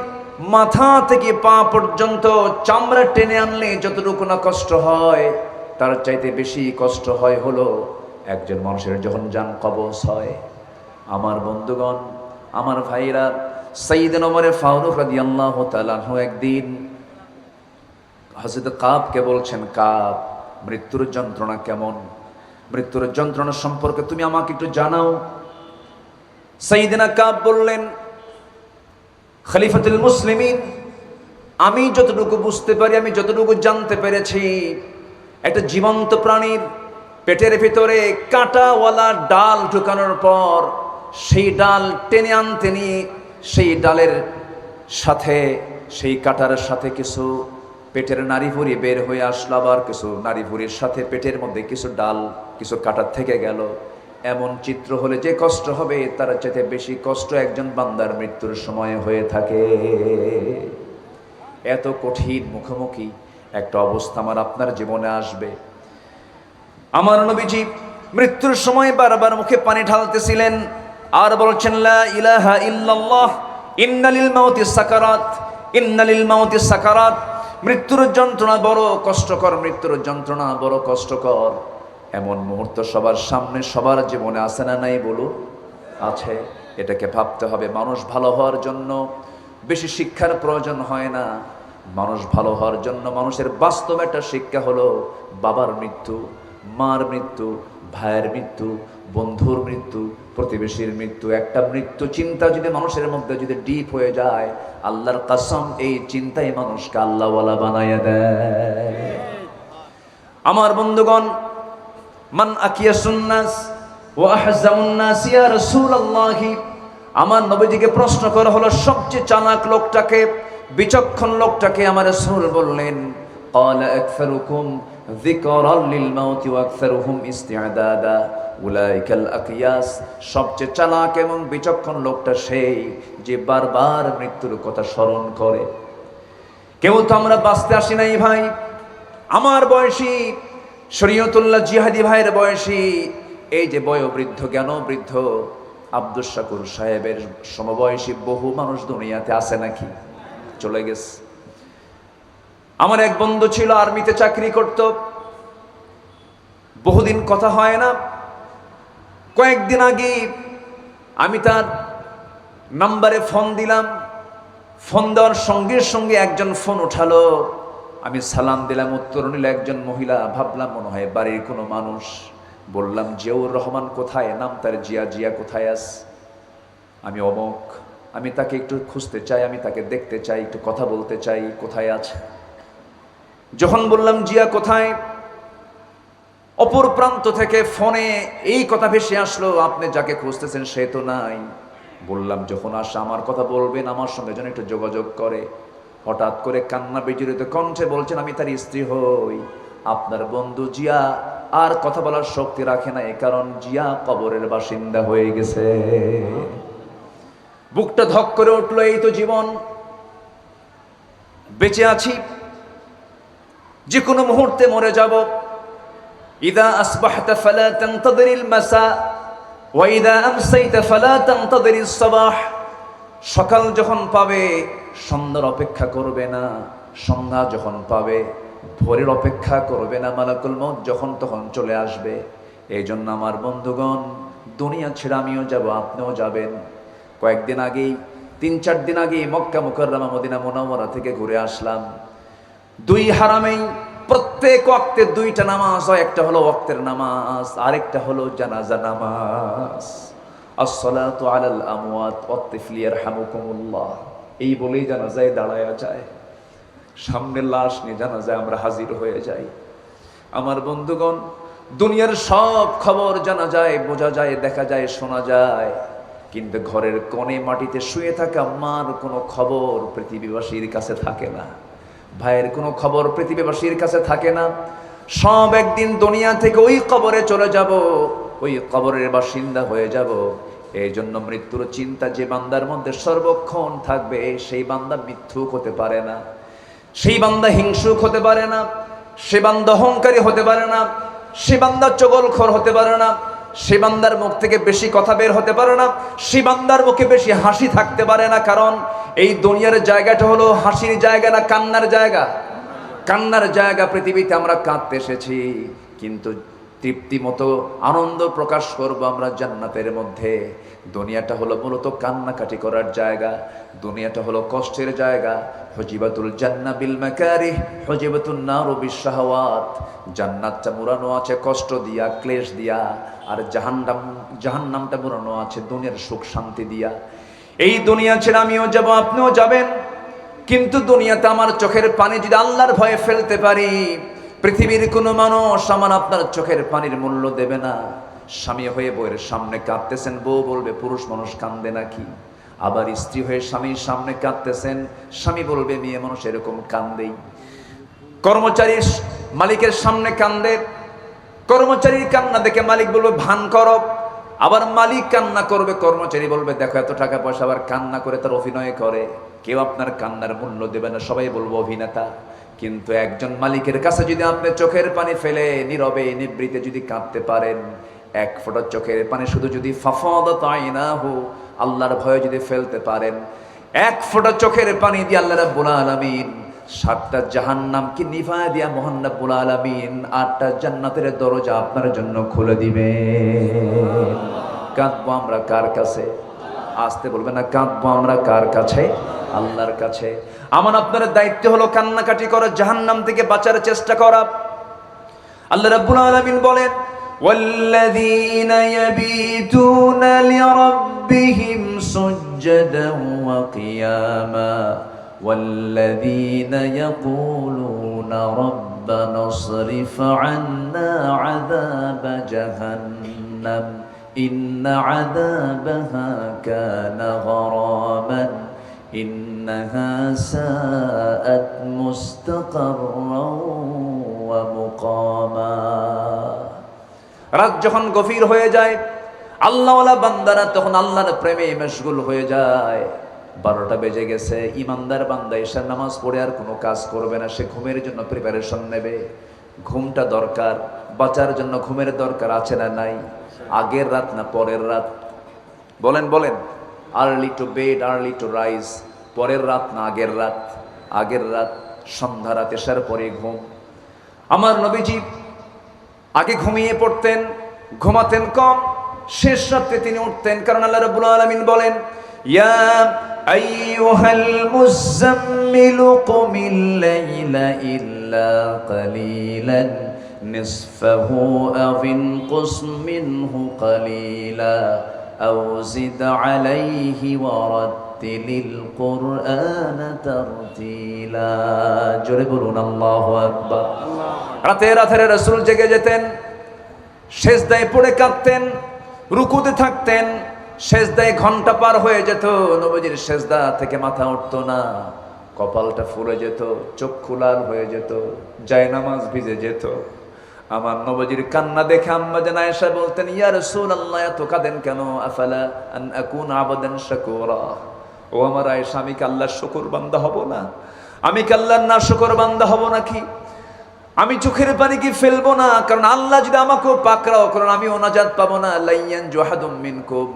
মাথা থেকে পা পর্যন্ত চামড়া টেনে আনলে যতটুকু না কষ্ট হয়, তার চাইতে বেশি কষ্ট হয় হলো একজন মানুষের যখন জান কবজ হয়। আমার বন্ধুগণ, আমার ভাইরা, সাইয়েদনা ওমর ফারুক রাদিয়াল্লাহু তাআলা আনহু একদিন হযরত কাবকে বলছেন, কাব, মৃত্যুর যন্ত্রণা কেমন? মৃত্যুর যন্ত্রণা সম্পর্কে তুমি আমাকে একটু জানাও। সাইয়েদনা কাব বললেন, খলিফাতুল মুসলিমিন, আমি যতটুকু বুঝতে পারি, আমি যতটুকু জানতে পেরেছি, একটা জীবন্ত প্রাণীর পেটের ভিতরে কাঁটাওয়ালা ডাল ঢুকানোর পর সেই ডাল টেনে আনতে নিয়ে সেই ডালের সাথে, সেই কাঁটার সাথে কিছু পেটের নাড়িভুঁড়ি বের হয়ে আসলো, আবার কিছু নাড়িভুঁড়ির সাথে পেটের মধ্যে কিছু ডাল, কিছু কাঁটা থেকে গেল। এমন চিত্র হলে যে কষ্ট হবে, তার চাইতে বেশি কষ্ট একজন বান্দার মৃত্যুর সময় হয়ে থাকে। এত কঠিন মুখোমুখি একটা অবস্থা আমার আপনার জীবনে আসবে। আমার নবীজি মৃত্যুর সময় বারবার মুখে পানি ঢালতেছিলেন আর বলছেন, লা ইলাহা ইল্লাল্লাহ, ইন্নালিল মাউতি সাকারাত, ইন্নালিল মাউতি সাকারাত। মৃত্যুর যন্ত্রণা বড় কষ্টকর, মৃত্যুর যন্ত্রণা বড় কষ্টকর। এমন মুহূর্ত সবার সামনে, সবার জীবনে আছে না নাই বলুন? আছে। এটাকে ভাবতে হবে। মানুষ ভালো হওয়ার জন্য বেশি শিক্ষার প্রয়োজন হয় না। মানুষ ভালো হওয়ার জন্য মানুষের বাস্তব একটা শিক্ষা হলো বাবার মৃত্যু, মার মৃত্যু, ভাইয়ের মৃত্যু, বন্ধুর মৃত্যু, প্রতিবেশীর মৃত্যু। একটা মৃত্যু চিন্তা যদি মানুষের মধ্যে যদি ডিপ হয়ে যায়, আল্লাহর কসম, এই চিন্তাই মানুষকে আল্লাহওয়ালা বানাইয়া দেয়। আমার বন্ধুগণ, মান আকিয়াসুন নাস ওয়া আহজামুন নাস ইয়া রাসূলুল্লাহ, আমার নবীজিকে প্রশ্ন করা হলো সবচেয়ে চালাক লোকটাকে, বিচক্ষণ লোকটাকে। আমার রাসূল বললেন, ক্বালা আকসারুকুম যিকরাল লিল মাউতি ওয়া আকসারুহুম ইস্তিআদাদা উলাইকাল আকিয়াস। সবচেয়ে চালাক এবং বিচক্ষণ লোকটা সেই যে বারবার মৃত্যুর কথা স্মরণ করে। কেউ তো আমরা বাঁচতে আসি নাই ভাই। আমার বয়সী শরীয়তুল্লাহ জিহাদি ভাইয়ের বয়সী, এই যে বয়োবৃদ্ধ, জ্ঞানবৃদ্ধ আব্দুস শাকুর সাহেবের সমবয়সী বহু মানুষ দুনিয়াতে আছে নাকি? চলে গেছে। আমার এক বন্ধু ছিল, আর্মিতে চাকরি করত। বহুদিন কথা হয় না। কয়েকদিন আগে আমি তার নাম্বারে ফোন দিলাম। ফোন দেওয়ার সঙ্গে সঙ্গে একজন ফোন উঠালো। আমি সালাম দিলাম, উত্তর নিল একজন মহিলা। ভাবলাম মনে হয় বাড়ির কোনো মানুষ। বললাম, জিয়াউর রহমান কোথায়? নাম তার জিয়া। জিয়া কোথায় আস? আমি অমক, আমি তাকে একটু খুঁজতে চাই, আমি তাকে দেখতে চাই, একটু কথা বলতে চাই, কোথায় আছে? যখন বললাম জিয়া কোথায়, অপর প্রান্ত থেকে ফোনে এই কথা ভেসে আসলো, আপনি যাকে খুঁজতেছেন সে তো নাই। বললাম, যখন আসে আমার কথা বলবেন, আমার সঙ্গে যেন একটু যোগাযোগ করে। হঠাৎ করে কান্না বিজড়িত কণ্ঠে বলছেন, আমি তার স্ত্রী হই। আপনার বন্ধু জিয়া আর কথা বলার শক্তি রাখে না, এ কারণ জিয়া কবরের বাসিন্দা হয়ে গেছে। বুকটা ধক করে উঠলো, এই তো জীবন, বেঁচে আছি, যে কোনো মুহূর্তে মরে যাব। ইদা আসবাহতা ফালা তানতাযিরিল মাসা ওয়া ইদা আমসাইতা ফালা তানতাযিরিস সাবাহ। সকাল যখন পাবে সন্ধ্যার অপেক্ষা করবে না, সন্ধ্যা যখন পাবে ভোরের অপেক্ষা করবে না, মালাকুল মউত যখন তখন চলে আসবে। এই জন্য আমার বন্ধুগণ, দুনিয়া ছেড়ে আমিও যাব, আপনিও যাবেন। কয়েকদিন আগেই, 3-4 দিন আগেই মক্কা মুকাররমা মদিনা মুনাওয়ারা থেকে ঘুরে আসলাম। 2 হারামেই প্রত্যেক ওয়াক্তে 2টা নামাজ হয়। একটা হলো ওয়াক্তের নামাজ, আরেকটা হলো জানাজা নামাজ। আসসালাতু আলাল আমওয়াত ওয়াত্তিফলি ইয়ারহামুকুমুল্লাহ, এই বলেই জানাজায় দাঁড়ায়া যায়। সামনে লাশ নিয়ে জানাজায় আমরা হাজির হয়ে যাই। আমার বন্ধুগণ, দুনিয়ার সব খবর জানা যায়, বোঝা যায়, দেখা যায়, শোনা যায়, কিন্তু ঘরের কোণে মাটিতে শুয়ে থাকা মার কোনো খবর পৃথিবীবাসীর কাছে থাকে না, ভাইয়ের কোনো খবর পৃথিবীবাসীর কাছে থাকে না। সব একদিন দুনিয়া থেকে ওই কবরে চলে যাব, ওই কবরের বাসিন্দা হয়ে যাব। এই জন্য মৃত্যুর চিন্তা যে বান্দার মধ্যে সর্বক্ষণ থাকবে, সেই বান্দা মিথ্যুক হতে পারে না, সেই বান্দা হিংসুক হতে পারে না, সে বান্দা অহংকারী হতে পারে না, সে বান্দা চগলখোর হতে পারে না, সে বান্দার মুখ থেকে বেশি কথা বের হতে পারে না, সে বান্দার মুখে বেশি হাসি থাকতে পারে না। কারণ এই দুনিয়ার জায়গাটা হলো হাসির জায়গা না কান্নার জায়গা? কান্নার জায়গা। পৃথিবীতে আমরা কাঁদতে এসেছি, কিন্তু তৃপ্তি মতো আনন্দ প্রকাশ করবো আমরা জান্নাতের মধ্যে। দুনিয়াটা হলো মূলত কান্নাকাটি করার জায়গা, দুনিয়াটা হলো কষ্টের জায়গা। হুজিবাতুল জান্নাহ বিল মাকারিহ হুজিবাতুন নারু বিশ শাহাওয়াত। জান্নাতটা মুড়ানো আছে কষ্ট দিয়া, ক্লেশ দিয়া, আর জাহান্নামটা মুড়ানো আছে দুনিয়ার সুখ শান্তি দিয়া। এই দুনিয়া ছেড়ে আমিও যাব, আপনিও যাবেন, কিন্তু দুনিয়াতে আমার চোখের পানি যদি আল্লাহর ভয়ে ফেলতে পারি, পৃথিবীর কোনো মানুষ আমার আপনার চোখের পানির মূল্য দেবে না। স্বামী হয়ে বউয়ের সামনে কাঁদতেছেন, বউ বলবে পুরুষ মানুষ কান্দে নাকি? আবার স্ত্রী হয়ে স্বামীর সামনে কাঁদতেছেন, স্বামী বলবে মেয়ে মানুষ এরকম কান্দেই। কর্মচারী মালিকের সামনে কান্দে, কর্মচারীর কান্না দেখে মালিক বলবে ভান করো। আবার মালিক কান্না করবে, কর্মচারী বলবে দেখো এত টাকা পয়সা, আবার কান্না করে তার অভিনয় করে। কেউ আপনার কান্নার মূল্য দেবে না, সবাই বলবো অভিনেতা। কিন্তু একজন মালিকের কাছে যদি আপনি চোখের পানি ফেলে নীরবে নিবৃতে যদি কাঁদতে পারেন, 1 ফোঁটা চোখের পানি শুধু যদি ফাফাদাত আইনাহু, আল্লাহর ভয়ে যদি ফেলতে পারেন, 1 ফোঁটা চোখের পানি দিয়ে আল্লাহ রাব্বুল আলামিন 7টা জাহান্নামকে নিভায় দিয়া মহান রাব্বুল আলামিন 8টা জান্নাতের দরজা আপনার জন্য খুলে দিবে। কাঁদবো আমরা কার কাছে? আসতে বলবে না, কাঁদবো আমরা কার কাছে? আল্লাহর কাছে। আমার আপনার দায়িত্ব হলো কান্নাকাটি করা, জাহান্নাম থেকে বাঁচার চেষ্টা করা। আল্লাহ রাব্বুল আলামিন বলেন, ওয়াল্লাযীনা ইয়াবীতুনা লিরাব্বিহিম সুজদান ওয়া কিয়ামা ওয়াল্লাযীনা ইয়াকুলুনা রাব্বানা ইসরিফ আন্না আযাবা জাহান্নাম ইন্না আযাবাহা কানা গরামান ইন্নাহা সাআত মুস্তাকাররান ওয়া মুকামা। রাত যখন গভীর হয়ে যায়, আল্লাহওয়ালা বান্দারা তখন আল্লাহর প্রেমে মশগুল হয়ে যায়। 12টা বেজে গেছে, ইমানদার বান্দা ঈশার নামাজ পড়ে আর কোনো কাজ করবে না, সে ঘুমের জন্য প্রিপারেশন নেবে। ঘুমটা দরকার, বাঁচার জন্য ঘুমের দরকার আছে না নাই? আগের রাত না পরের রাত? বলেন বলেন। Early to bed early to rise, পরের রাত না আগের রাত? আগের রাত। সন্ধ্যা রাত এসার পরে ঘুম। আমার নবীজি আগে ঘুমিয়ে পড়তেন, ঘুমাতেন কম, শেষ রাতে তিনি উঠতেন, কারণ আল্লাহ রাব্বুল আলামিন বলেন, ইয়া আইয়ুহাল মুযাম্মিলু কুমিল লাইলা ইল্লা কালিলান নিসফাহু আও ইনকুস মিনহু কালিলা আও জিদ আলাইহি ওয়া রাত্তিলিল কুরআনা তারতিলা। জোরে বলুন আল্লাহু আকবার। রাতে রাতে রাসূল জেগে যেতেন, সেজদায় পড়ে কাঁদতেন, রুকুতে থাকতেন, সেজদায় ঘন্টা পার হয়ে যেত, নবীজির সেজদা থেকে মাথা উঠতো না, কপালটা ফুলে যেত, চক্ষু লাল হয়ে যেত, জায়নামাজ ভিজে যেত। আমার নবীজির কান্না দেখে আম্মা জান আয়েশা বলতেন, ইয়া রাসূলুল্লাহ, এত কাঁদেন কেন? আফালা আন আকুনা আবদান শাকুরা। ও আমার আয়েশা, আমি কি আল্লাহর শুকর বান্দা হব না? আমি কি আল্লাহর নাশকর বান্দা হব নাকি? আমি চোখের পানি কি ফেলবো না? কারণ আল্লাহ যদি আমাকে পাকড়াও করেন, আমি নাজাত পাবো না। লাইয়ান জুহাদুম মিনকুম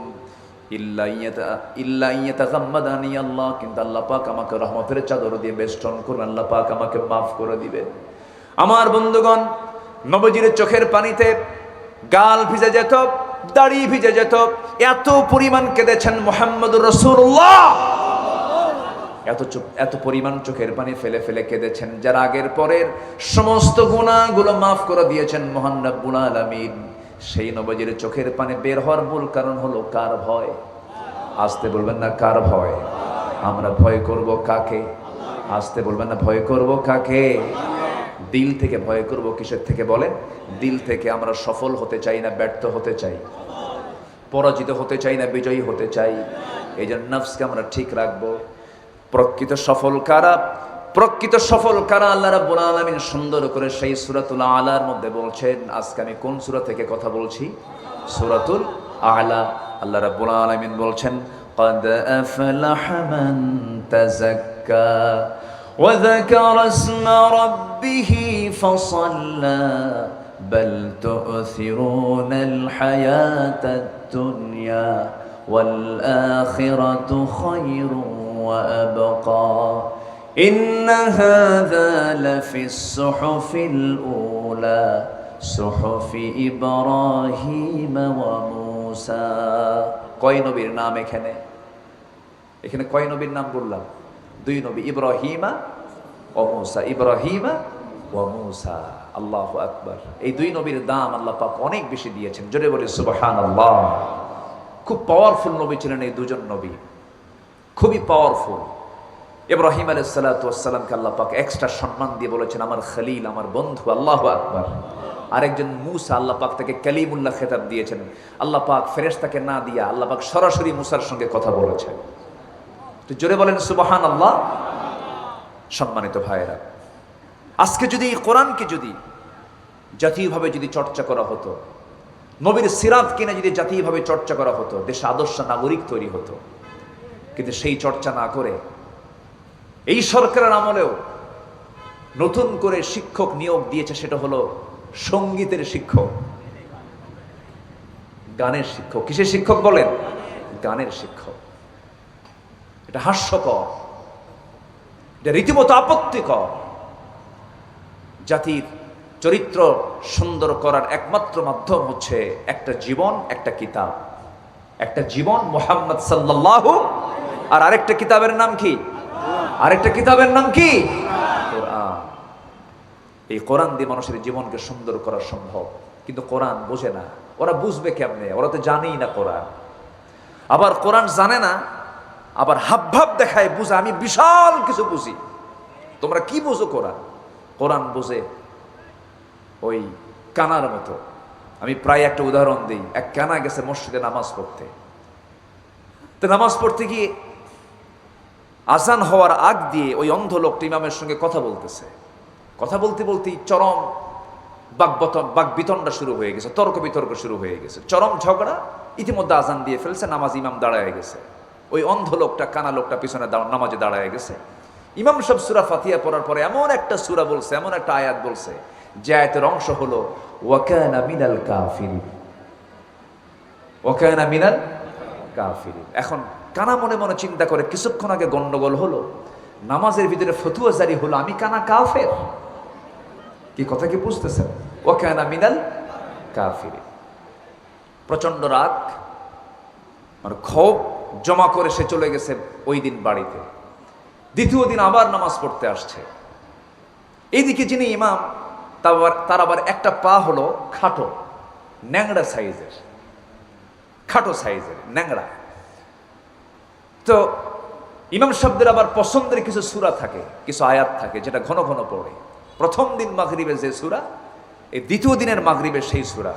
ইল্লা ইয়াতাগাম্মাদানি আল্লাহ, কিন্তু আল্লাহ পাক আমাকে রহমতের চাদর দিয়ে বেষ্টন করবেন, আল্লাহ পাক আমাকে মাফ করে দিবেন। আমার বন্ধুগণ, নবীজির চোখের পানিতে গাল ভিজে যেত, দাড়ি ভিজে যেত, এত পরিমাণ কেঁদেছেন মুহাম্মদুর রাসূলুল্লাহ, এত পরিমাণ চোখের পানি ফেলে ফেলে কেঁদেছেন, যার আগের পরের সমস্ত গুনাহগুলো মাফ করে দিয়েছেন মহান রব্বুল আলামিন। সেই নবীজির চোখের পানি বের হওয়ার মূল কারণ হলো কার ভয়? আসতে বলবেন না, কার ভয়? আমরা ভয় করব কাকে? আসতে বলবেন না, ভয় করব কাকে? দিল থেকে ভয় করব। কিসের থেকে বলেন? দিল থেকে। আমরা সফল হতে চাই না ব্যর্থ হতে চাই? পরাজিত হতে চাই না বিজয়ী হতে চাই? এই জন্য নফসকে আমরা ঠিক রাখবো। প্রকৃত সফল কারা? প্রকৃত সফল কারা? আল্লাহ রাব্বুল আলামিন সুন্দর করে সেই সূরাতুল আলার মধ্যে বলছেন। আজকে আমি কোন সূরা থেকে কথা বলছি? সূরাতুল আলা। আল্লাহ রাব্বুল আলামিন বলছেন, قد أفلح من تزكى وذكر اسم ربه فصلى بل تؤثرون الحياة الدنيا والآخرة خير وأبقى إن هذا لفي الصحف الأولى صحف إبراهيم وموسى। কয় নবীর নাম এখানে? এখানে কয় নবীর নাম বললাম? দুই নবী, ইব্রাহিমা ও মূসা। ইব্রাহিমা ও মূসা। আল্লাহু আকবার। এই দুই নবীর দাম আল্লাহ পাক অনেক বেশি দিয়েছেন। জোরে বলি সুবহানাল্লাহ। খুব পাওয়ারফুল নবী ছিলেন এই দুজন নবী, খুবই পাওয়ারফুল। ইব্রাহিম আলাইহিস সালাতু ওয়াস সালামকে আল্লাহ পাক এক্সট্রা সম্মান দিয়ে বলেছেন আমার খলিল, আমার বন্ধু। আল্লাহু আকবার। আরেকজন মূসা, আল্লাহ পাক তাকে কালিমুল্লাহ খেতাব দিয়েছেন। আল্লাহ পাক ফেরেশতাকে না দিয়া আল্লাহ পাক সরাসরি মূসার সঙ্গে কথা বলেছেন। তো জোরে বলেন সুবহানাল্লাহ। সম্মানিত ভাইয়েরা, আজকে যদি এই কোরআনকে যদি জাতীয়ভাবে যদি চর্চা করা হতো, নবীর সিরাত কিনে যদি জাতীয়ভাবে চর্চা করা হতো, দেশে আদর্শ নাগরিক তৈরি হতো। কিন্তু সেই চর্চা না করে এই সরকারের আমলেও নতুন করে শিক্ষক নিয়োগ দিয়েছে, সেটা হলো সঙ্গীতের শিক্ষক, গানের শিক্ষক। কিসের শিক্ষক বলেন? গানের শিক্ষক। এটা হাস্যকর, এটা রীতিমতো আপত্তিকর। জাতির চরিত্র সুন্দর করার একমাত্র মাধ্যম হচ্ছে একটা জীবন, একটা কিতাব। একটা জীবন মুহাম্মদ সাল্লাল্লাহু, আর আরেকটা কিতাবের নাম কি? আরেকটা কিতাবের নাম কি? কোরআন। এই কোরআন দিয়ে মানুষের জীবনকে সুন্দর করা সম্ভব। কিন্তু কোরআন বোঝে না। ওরা বুঝবে কেমনে? ওরা তো জানেই না কোরআন। আবার কোরআন জানে না, আবার হাবভাব দেখায় বুঝে আমি বিশাল কিছু বুঝি। তোমরা কি বুঝো? কোরআন কোরআন বোঝে ওই কানার মতো। আমি প্রায় একটা উদাহরণ দিই। এক কানা গেছে মসজিদে নামাজ পড়তে। তো নামাজ পড়তে গিয়ে আজান হওয়ার আগ দিয়ে ওই অন্ধ লোকটি ইমামের সঙ্গে কথা বলতেছে। কথা বলতে বলতেই চরম বাকবিতণ্ডা শুরু হয়ে গেছে, তর্ক বিতর্ক শুরু হয়ে গেছে, চরম ঝগড়া। ইতিমধ্যে আজান দিয়ে ফেলছে, নামাজ ইমাম দাঁড়ায় গেছে। ওই অন্ধ লোকটা, কানা লোকটা পিছনে নামাজে দাঁড়ায় গেছে। ইমাম সব সূরা ফাতিহা পড়ার পরে এমন একটা সূরা বলছে, এমন একটা আয়াত বলছে, যে আয়াতের অংশ হলো ওয়া কানা মিনাল কাফিরিন। ওয়া কানা মিনাল কাফিরিন। এখন কানা মনে মনে চিন্তা করে, কিছুক্ষণ আগে গন্ডগোল হলো, নামাজের ভিতরে ফতুয়া জারি হলো, আমি কানা কাফের। কি কথা কি বুঝতেছেন? ওয়া কানা মিনাল কাফিরিন। প্রচন্ড রাগ, মানে ক্ষোভ জমা করে সে চলে গেছে ওই দিন বাড়িতে। দ্বিতীয় দিন আবার নামাজ পড়তে আসছে। এইদিকে যিনি ইমাম, তার আবার একটা পা হলো খাটো, ন্যাংড়া সাইজের, খাটো সাইজের ন্যাংড়া। তো ইমাম সাহেবদের আবার পছন্দের কিছু সূরা থাকে, কিছু আয়াত থাকে যেটা ঘন ঘন পড়ে। প্রথম দিন মাগরিবে যে সূরা, এই দ্বিতীয় দিনের মাগরিবে সেই সূরা।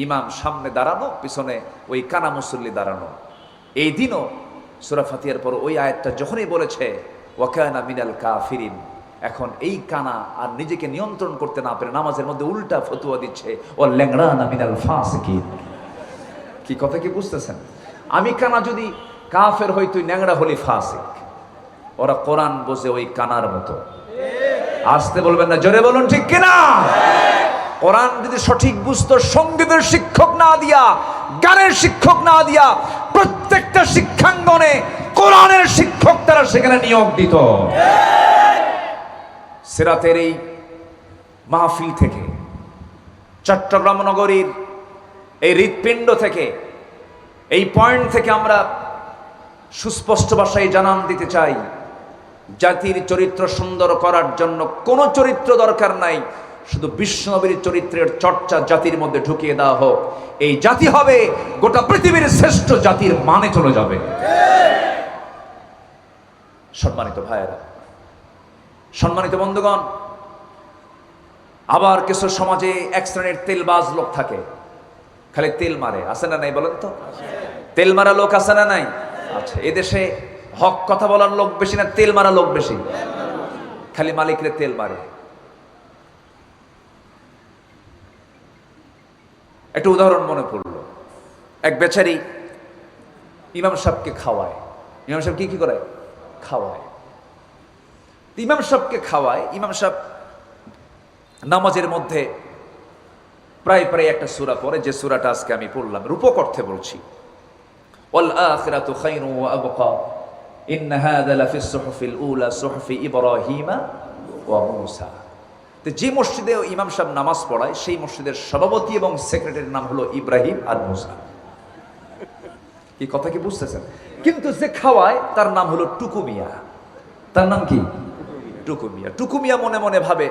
ইমাম সামনে দাঁড়ানো, পিছনে ওই কানা মুসল্লি দাঁড়ানো। এই দিনও সূরা ফাতিহার পর ওই আয়াতটা যখনই বলেছে ওয়া কানা মিনাল কাফিরিন, এখন এই কানা আর নিজেকে নিয়ন্ত্রণ করতে না পেরে নামাজের মধ্যে উল্টা ফতোয়া দিচ্ছে, ও ল্যাংড়ানা মিনাল ফাসিকিন। কি কথা কি বুঝতেছেন? আমি কানা যদি কাফের হই, তুই ন্যাংড়া হলি ফাসিক। ওরা কোরআন বোঝে ওই কানার মতো। আসতে বলবেন না, জোরে বলুন ঠিক কিনা? কোরআন যদি সঠিক বুঝতো, সঙ্গীতের শিক্ষক না দিয়া, গানের শিক্ষক না দিয়া, প্রত্যেকটা শিক্ষাঙ্গনে কোরআনের শিক্ষক তারা সেখানে নিয়োগ দিত। সিরাতের এই মাহফিল থেকে, চট্টগ্রাম নগরীর এই হৃৎপিণ্ড থেকে, এই পয়েন্ট থেকে আমরা সুস্পষ্ট ভাষায় জানান দিতে চাই, জাতির চরিত্র সুন্দর করার জন্য কোনো চরিত্র দরকার নাই, শুধু বিশ্বনবীর চরিত্রের চর্চা জাতির মধ্যে ঢুকিয়ে দেওয়া হোক। এই জাতি হবে গোটা পৃথিবীর শ্রেষ্ঠ জাতির মানে চলে যাবে। সম্মানিত ভাইয়েরা, সম্মানিত বন্ধুগণ, আবার কিছু সমাজে এক শ্রেণীর তেলবাজ লোক থাকে, খালি তেল মারে। আছে না নাই বলেন তো? তেল মারা লোক আছে না নাই? আচ্ছা, এদেশে হক কথা বলার লোক বেশি না তেল মারা লোক বেশি? খালি মালিকরে তেল মারে। একটা উদাহরণ মনে পড়লো। এক বেচারি ইমাম সাহেবকে খাওয়ায়। ইমাম সাহেব কি করে? খাওয়ায়। ইমাম সাহেবকে খাওয়ায়। ইমাম সাহেব নামাজের মধ্যে প্রায় প্রায় একটা সূরা পড়ে, যে সূরাটা আজকে আমি পড়লাম, রূপক অর্থে বলছি। ওয়াল আখিরাতু খায়রুন ওয়া আবকা ইন্না হাযা লাফিস সুহুফিল উলা সুহুফি ইব্রাহিমা ওয়া মূসা। তো যে মসজিদে ইমাম সাহেব নামাজ পড়ায়, সেই মসজিদের সভাপতি এবং সেক্রেটারির নাম হলো ইব্রাহিম আর মূসা। কি কথা কি বুঝতেছেন? কিন্তু যে খাওয়ায় তার নাম হলো টুকু মিয়া। তার নাম কি? টুকু মিয়া। টুকু মিয়া মনে মনে ভাবে,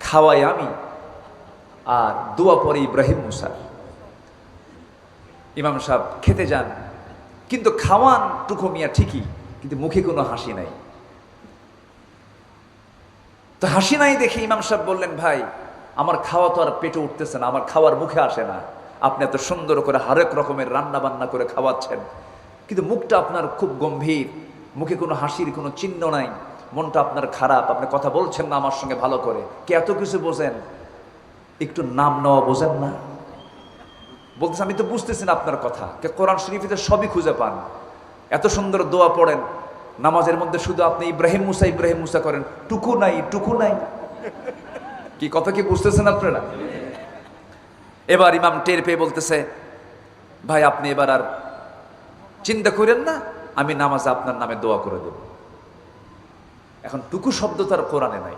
খাওয়াই আমি আর দোয়া পরে ইব্রাহিম মুসার। ইমাম সাহেব খেতে যান, কিন্তু খাওয়ান টুকু মিয়া ঠিকই, কিন্তু মুখে কোনো হাসি নাই। তো হাসি নাই দেখে ইমাম সাহেব বললেন, ভাই আমার খাওয়া তো আর পেটে উঠতেছে না, আমার খাওয়ার মুখে আসে না। আপনি এত সুন্দর করে হরেক রকমের রান্না বান্না করে খাওয়াচ্ছেন, কিন্তু মুখটা আপনার খুব গম্ভীর, মুখে কোনো হাসির কোনো চিহ্ন নাই, মনটা আপনার খারাপ, আপনি কথা বলছেন না আমার সঙ্গে ভালো করে। কে এত কিছু বোঝেন, একটু নাম নেওয়া বোঝেন না? বলতেছে, আমি তো বুঝতেছি না আপনার কথা। কে কোরআন শরীফে সবই খুঁজে পান, এত সুন্দর দোয়া পড়েন, নামাজের মধ্যে শুধু আপনি ইব্রাহিম মুসা করেন, টুকু নাই, টুকু নাই। কি কথা কি বুঝতেছেন আপনারা? এবার ইমাম টের পেয়ে বলতেছে, ভাই আপনি এবার আর চিন্তা করেন না, আমি নামাজে আপনার নামে দোয়া করে দেব। এখন টুকু শব্দ তার কোরআনে নাই।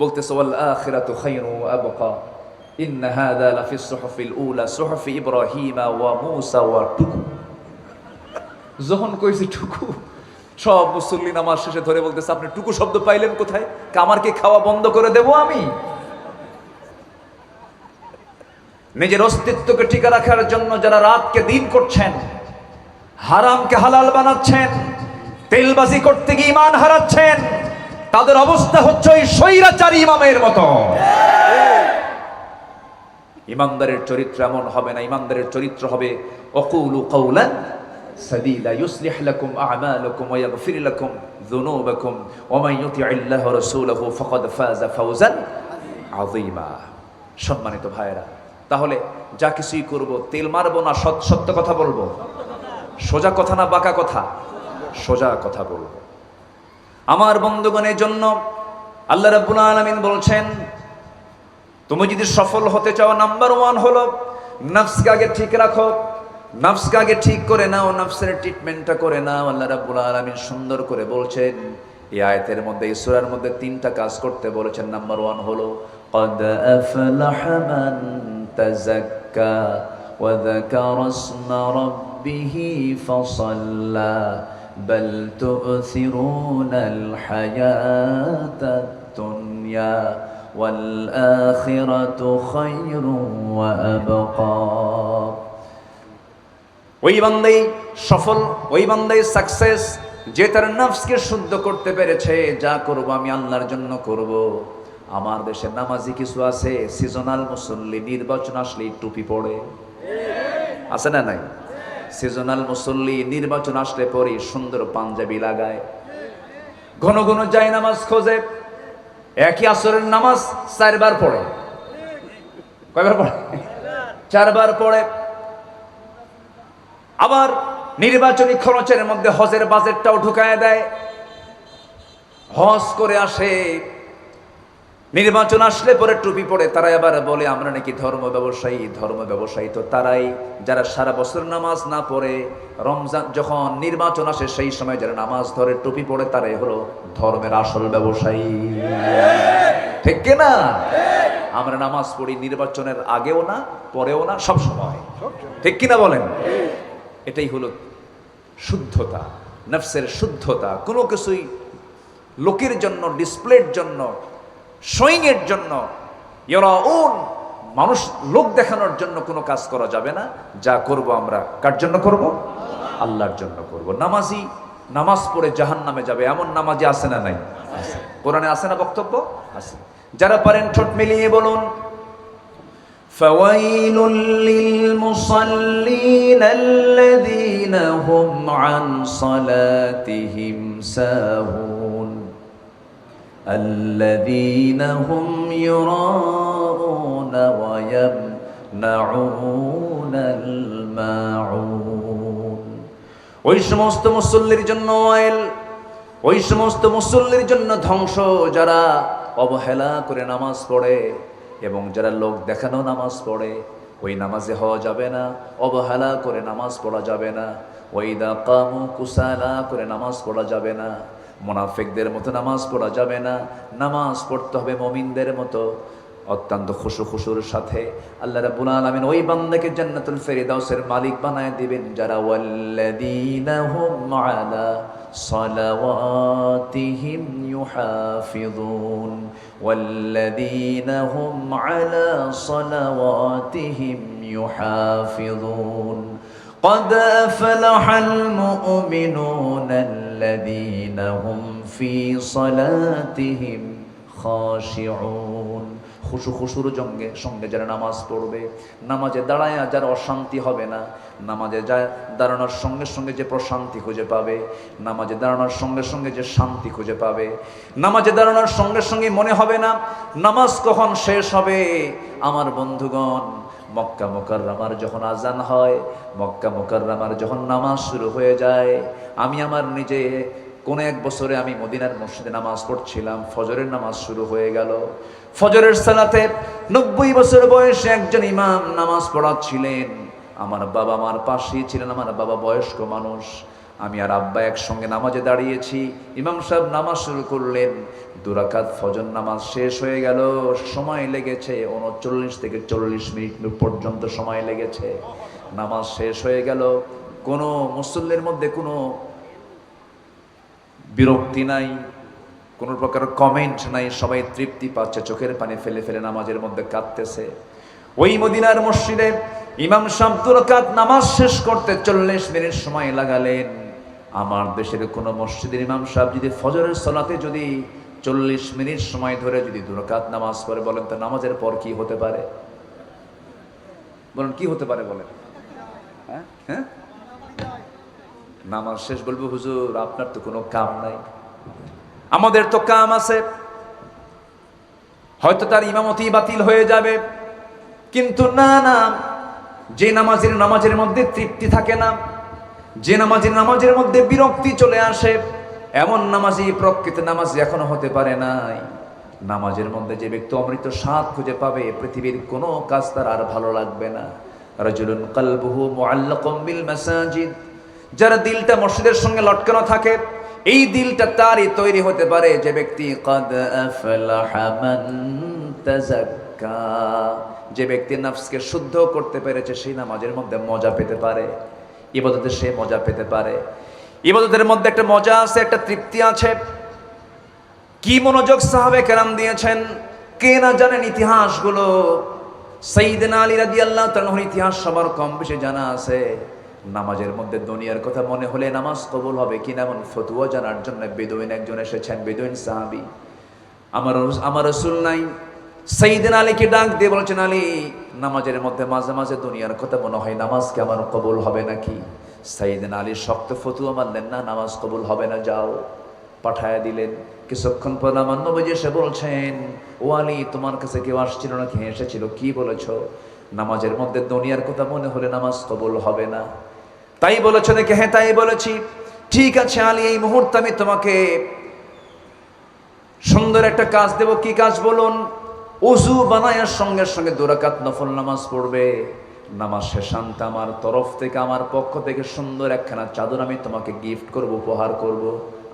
বলতেছে, ওয়াল আখিরাতু খায়রুন ওয়া আবকা ইন্না হাযা লাফিস সুহুফিল উলা সুহুফি ইব্রাহিমা ওয়া মূসা ওয়া টুকু। যখন কইছে টুকু, সব মুসল্লি নামাজ শেষে ধরে বলতেছে, আপনি টুকু শব্দ পাইলেন কোথায়? আমার কি খাওয়া বন্ধ করে দেব আমি? নিজের অস্তিত্বকে টিকে রাখার জন্য যারা রাতকে দিন করছেন, হারামকে হালাল বানাচ্ছেন, তেলবাজি করতে গিয়ে ঈমান হারাচ্ছেন, তাদের অবস্থা হচ্ছে ওই স্বৈরাচারী ইমামের মতো। ইমানদারের চরিত্র এমন হবে না। ইমানদারের চরিত্র হবে ওয়াকুলু কাওলান সাদীদা ইউসলিহ লাকুম আ'মালাকুম ওয়া ইয়াগফির লাকুম যুনুবাকুম ওয়া মান ইউতি'আল্লাহ ওয়া রাসূলাহু ফাকাদ ফাযা ফাওজান আযীমা। সম্মানিত ভাইয়েরা, তাহলে যা কিছুই করব তেল মারবো না, সত্য কথা বলবো? সোজা কথা না বাঁকা কথা? সোজা কথা বলবো। আমার বন্ধুগণের জন্য আল্লাহ রাব্বুল আলামিন বলছেন, তুমি যদি সফল হতে চাও, নাম্বার 1 হলো নফসকে আগে ঠিক রাখো, নফসকে আগে ঠিক করে নাও, নফসের ট্রিটমেন্টটা করে নাও। আল্লাহ রাব্বুল আলামিন সুন্দর করে বলছেন এই আয়াতের মধ্যে, এই সূরার মধ্যে 3টা কাজ করতে বলেছেন। নাম্বার 1 হলো ক্বাদ আফলাহা মান তাযাক্কা। تزكى وذكر اسم ربه فصلى بل تؤثرون الحياة الدنيا والآخرة خير وأبقى ওই বান্দাই সফল, ওই বান্দাই সাকসেস যে তার নফসকে শুদ্ধ করতে পেরেছে। যা করব আমি আল্লাহর জন্য করব। আমার দেশে নামাজি কিছু আছে সিজনাল মুসল্লি, নির্বাচন আসলেই টুপি পড়ে, আছে না নাই? সিজনাল মুসল্লি নির্বাচন আসলে পরে সুন্দর পাঞ্জাবি লাগায়, ঘন ঘন যায় নামাজ খোঁজে, একই আসরের নামাজ 4 বার পড়ে। কয়বার পড়ে? 4 বার পড়ে। আবার নির্বাচনী খরচের মধ্যে হজের বাজেটটাও ঢুকায় দেয়, হজ করে আসে। নির্বাচন আসলে পরে টুপি পড়ে। তারা আবার বলে আমরা নাকি ধর্ম ব্যবসায়ী। ধর্ম ব্যবসায়ী তো তারাই যারা সারা বছর নামাজ না পড়ে, রমজান যখন নির্বাচন আসে সেই সময় যারা নামাজ ধরে টুপি পড়ে তারাই হলো ধর্মের আসল ব্যবসায়ী। ঠিক কিনা? আমরা নামাজ পড়ি নির্বাচনের আগেও না পরেও না, সব সময়। ঠিক কিনা বলেন? এটাই হলো শুদ্ধতা, নফসের শুদ্ধতা। কোনো কিছুই লোকের জন্য, ডিসপ্লের জন্য, শোয়িং এর জন্য, ইয়ারাউন মানুষ লোক দেখানোর জন্য কোনো কাজ করা যাবে না। যা করব আমরা কার জন্য করব? আল্লাহর জন্য করব। নামাজি নামাজ পড়ে জাহান্নামে যাবে এমন নামাজি আছে না নাই? কোরআনে আছে না বক্তব্য? আছে। যারা পারেন ঠোঁট মিলিয়ে বলুন فويل للمصلين الذين هم عن صلاتهم ساهون الذين هم يراءون ويمنعون الماعون ওই সমস্ত মুসল্লির জন্য ওয়াইল, ওই সমস্ত মুসল্লির জন্য ধ্বংস যারা অবহেলা করে নামাজ পড়ে এবং যারা লোক দেখানো নামাজ পড়ে। ওই নামাজে হওয়া যাবে না, অবহেলা করে নামাজ পড়া যাবে না, ওয়াইদা কামু কুসালা করে নামাজ পড়া যাবে না, মুনাফিকদের মতো নামাজ পড়া যাবে না। নামাজ পড়তে হবে মুমিনদের মতো, অত্যন্ত খুশুর সাথে। আল্লাহ রাব্বুল আলামিন ওই বান্দাকে জান্নাতুল ফেরদাউসের মালিক বানায় দিবেন যারা ওয়াল্লাযীনা হুম আলা সালাওয়াতিহিম ইউহাফিযুন ওয়াল্লাযীনা হুম আলা সালাওয়াতিহিম ইউহাফিযুন قد أفلح المؤمنون الذين هم في صلاتهم خاشعون খুশুর সঙ্গে যারা নামাজ পড়বে, নামাজে দাঁড়ায় যারা অশান্তি হবে না, নামাজে দাঁড়ানোর সঙ্গে সঙ্গে যে প্রশান্তি খুঁজে পাবে, নামাজে দাঁড়ানোর সঙ্গে সঙ্গে যে শান্তি খুঁজে পাবে, নামাজে দাঁড়ানোর সঙ্গে সঙ্গে মনে হবে না নামাজ কখন শেষ হবে। আমার বন্ধুগণ, মক্কা মুকাররমার যখন আজান হয়, মক্কা মুকাররমার যখন নামাজ শুরু হয়ে যায়, আমি আমার নিজে কোন এক বছরে আমি মদিনার মসজিদে নামাজ পড়ছিলাম, ফজরের নামাজ শুরু হয়ে গেল। ফজরের সালাতে 90 বছর বয়সে একজন ইমাম নামাজ পড়াচ্ছিলেন। আমার বাবা আমার পাশেই ছিলেন, আমার বাবা বয়স্ক মানুষ। আমি আর আব্বা একসঙ্গে নামাজে দাঁড়িয়েছি। ইমাম সাহেব নামাজ শুরু করলেন, 2 রাকাত ফজর নামাজ শেষ হয়ে গেল। সময় লেগেছে 39 থেকে 40 মিনিট পর্যন্ত সময় লেগেছে। নামাজ শেষ হয়ে গেল, কোনো মুসল্লির মধ্যে কোনো বিরক্তি নাই, কোনো প্রকার কমেন্ট নাই, সবাই তৃপ্তি পাচ্ছে, চোখের পানি ফেলে ফেলে নামাজের মধ্যে কাঁদতেছে। ওই মদিনার মসজিদে ইমাম সাহেব 2 রাকাত নামাজ শেষ করতে 40 মিনিট সময় লাগালেন। আমার দেশের কোনো মসজিদের ইমাম সাহেব যদি ফজরের সালাতে যদি 40 মিনিট সময় ধরে যদি 2 রাকাত নামাজ পড়ে, বলেন তো নামাজের পর কি হতে পারে? বলেন কি হতে পারে? বলেন। হ্যাঁ, নামাজ শেষ বলবো হুজুর আপনার তো কোনো কাম নাই। আমাদের তো কাম আছে। হয়তো তার ইমামতি বাতিল হয়ে যাবে, কিন্তু না না, যে নামাজের মধ্যে তৃপ্তি থাকে না, যে নামাজের মধ্যে বিরক্তি চলে আসে, এমন নামাজি প্রকৃত নামাজি এখনো হতে পারে নাই। নামাজের মধ্যে যে ব্যক্তি অমৃত স্বাদ খুঁজে পাবে, পৃথিবীর কোনো কাজ তার আর ভালো লাগবে না। রাজুলুন কলবুহু মুআল্লাকুম বিল মাসাজিদ, যার দিলটা মসজিদের সঙ্গে লটকানো থাকে, এই দিলটা তারই তৈরি হতে পারে যে ব্যক্তি কদ আফলাহা মান তাযাক্কা, যে ব্যক্তি নফসকে শুদ্ধ করতে পেরেছে সেই নামাজের মধ্যে মজা পেতে পারে, ইবাদতে সে মজা পেতে পারে। ইবাদতের মধ্যে একটা মজা আছে, একটা তৃপ্তি আছে। কি মনোযোগ সাহাবে কেরাম দিয়েছেন, কে না জানেন ইতিহাসগুলো। সাইয়েদনা আলী রাদিয়াল্লাহু তাআলার ইতিহাস সবার কম বেশি জানা আছে। নামাজের মধ্যে দুনিয়ার কথা মনে হলে নামাজ কবুল হবে কিনা এমন ফতোয়া জানার জন্য বেদুইন একজন এসেছেন, বেদুইন সাহাবী। আমার রাসূল নাই, সাইয়েদনা আলীকে ডাক দিয়ে বলেছেন, আলী, নামাজের মধ্যে মাঝে মাঝে দুনিয়ার কথা মনে হয়, নামাজ কি আমার কবুল হবে নাকি? সাইয়েদনা আলী শক্ত ফতোয়া মানলেন না, নামাজ কবুল হবে না, যাও। পাঠায়া দিলেন। কিছুক্ষণ পর আমার নবীজি এসে বলছেন, ও আলী, তোমার কাছে কেউ আসছিল নাকি? এসেছিল। কি বলেছো? নামাজের মধ্যে দুনিয়ার কথা মনে হলে নামাজ কবুল হবে না। তাই বলেছো নাকি? হ্যাঁ, তাই বলেছি। ঠিক আছে আলী, এই মুহূর্তে আমি তোমাকে সুন্দর একটা কাজ দেব। কি কাজ বলুন? ওযু বানায়ার সঙ্গে সঙ্গে 2 রাকাত নফল নামাজ পড়বে। নামাজ শেষান্তে আমার তরফ থেকে, আমার পক্ষ থেকে সুন্দর একখানা চাদর আমি তোমাকে গিফট করব, উপহার করব।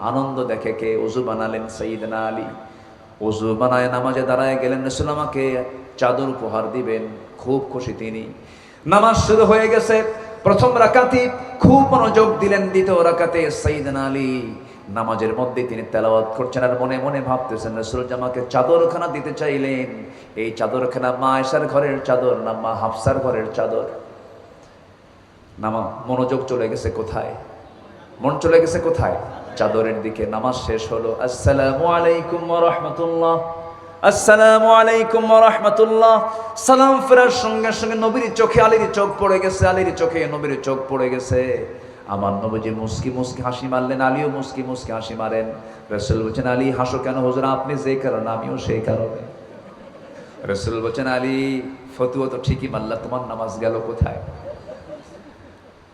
আনন্দ দেখে কে? ওযু বানালেন সাইয়েদনা আলী। ওযু বানায় নামাজে দাঁড়ায় গেলেন, রাসূল আমাকে চাদর উপহার দিবেন। খুব খুশি তিনি। নামাজ শুরু হয়ে গেছে। প্রথম রাকাতে খুব মনোযোগ দিলেন। দ্বিতীয় রাকাতে সাইয়েদনা আলী নামাজের মধ্যে তিনি তেলাওয়াত করছেন আর মনে মনে ভাবতেছেন, রাসূল আমাকে চাদরখানা দিতে চাইলেন, এই চাদরখানা মা আয়েশার ঘরের চাদর না মা হাফসার ঘরের চাদর? মনোযোগ চলে গেছে কোথায়? মন চলে গেছে কোথায়? চাদরের দিকে। নামাজ শেষ হলো। আসসালামু আলাইকুম ওয়া রাহমাতুল্লাহ, আসসালামু আলাইকুম ওয়া রাহমাতুল্লাহ। সালাম ফেরার সঙ্গে সঙ্গে নবীর চোখে আলীর চোখ পড়ে গেছে, আলীর চোখে নবীর চোখ পড়ে গেছে। আমার নবীজি মুস্কি মুস্কি হাসি মারলেন, আলীও মুস্কি মুস্কি হাসি মারেন। রাসূল বলছেন, আলী হাসো কেন? হুজুর আপনি যে কারণে আমিও সেই কারণে। রাসূল বলছেন, আলী ফতোয়া তো ঠিকই মারলা, তোমার নামাজ গেল কোথায়?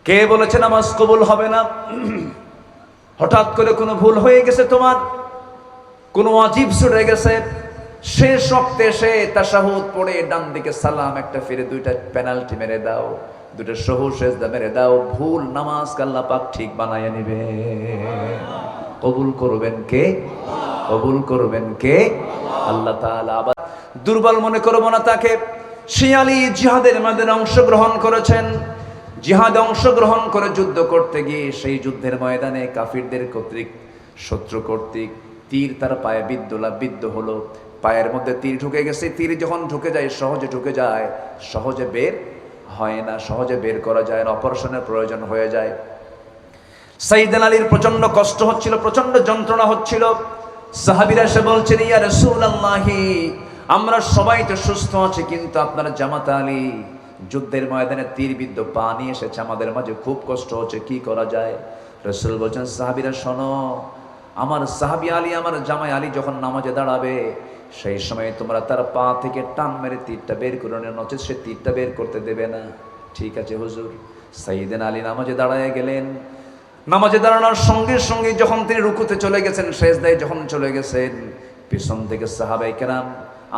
কে বলেছে নামাজ কবুল হবে না? হঠাৎ করে কোনো ভুল হয়ে গেছে তোমার, কোনো ওয়াজিব ছুটে গেছে, শেষ ওয়াক্তে এসে তাশাহুদ পড়ে ডান দিকে সালাম একটা ফিরে 2টা পেনাল্টি মেরে দাও, 2টা সহু সেজদা মেরে দাও। ভুল নামাজ আল্লাহ পাক ঠিক বানায় নেবে। কবুল করবেন কে? কবুল করবেন কে? আল্লাহ তাআলা। আবার দুর্বল মনে করব না তাকে। সে আলী জিহাদের ময়দানে অংশগ্রহণ করেছেন। জিহাদে অংশগ্রহণ করে যুদ্ধ করতে গিয়ে সেই যুদ্ধের ময়দানে কাফিরদের কর্তৃক, শত্রু কর্তৃক তীর তার পায়ে বিদ্ধ হলো। পায়ের মধ্যে তীর ঢুকে গেছে। তীর যখন ঢুকে যায়, সহজে ঢুকে যায়, সহজে বের হয় না, সহজে বের করা যায় না, অপারেশনের প্রয়োজন হয়ে যায়। সাইয়েদনা আলীর প্রচন্ড কষ্ট হচ্ছিল, প্রচন্ড যন্ত্রণা হচ্ছিল। সাহাবীরা এসে বলছেন, ইয়া রাসূলুল্লাহি, আমরা সবাই তো সুস্থ আছি, কিন্তু আপনার জামাতা আলী যুদ্ধের ময়দানে তীরবিদ্ধ পা নিয়ে এসেছে, আমাদের মাঝে খুব কষ্ট হচ্ছে, কি করা যায়? রাসূল বলছেন, সাহাবীরা শোনো, আমার সাহাবী আলী, আমার জামাই আলী যখন নামাজে দাঁড়াবে, সেই সময় তোমরা তার পা থেকে টান মেরে তীরটা বের করে নেন, নচেত সে তীরটা বের করতে দেবে না। ঠিক আছে হুজুর। সাইয়েদনা আলী নামাজে দাঁড়ায় গেলেন। নামাজে দাঁড়ানোর সঙ্গে সঙ্গে যখন তিনি রুকুতে চলে গেছেন, সেজদায় যখন চলে গেছেন, পিছন থেকে সাহাবায়ে কেরাম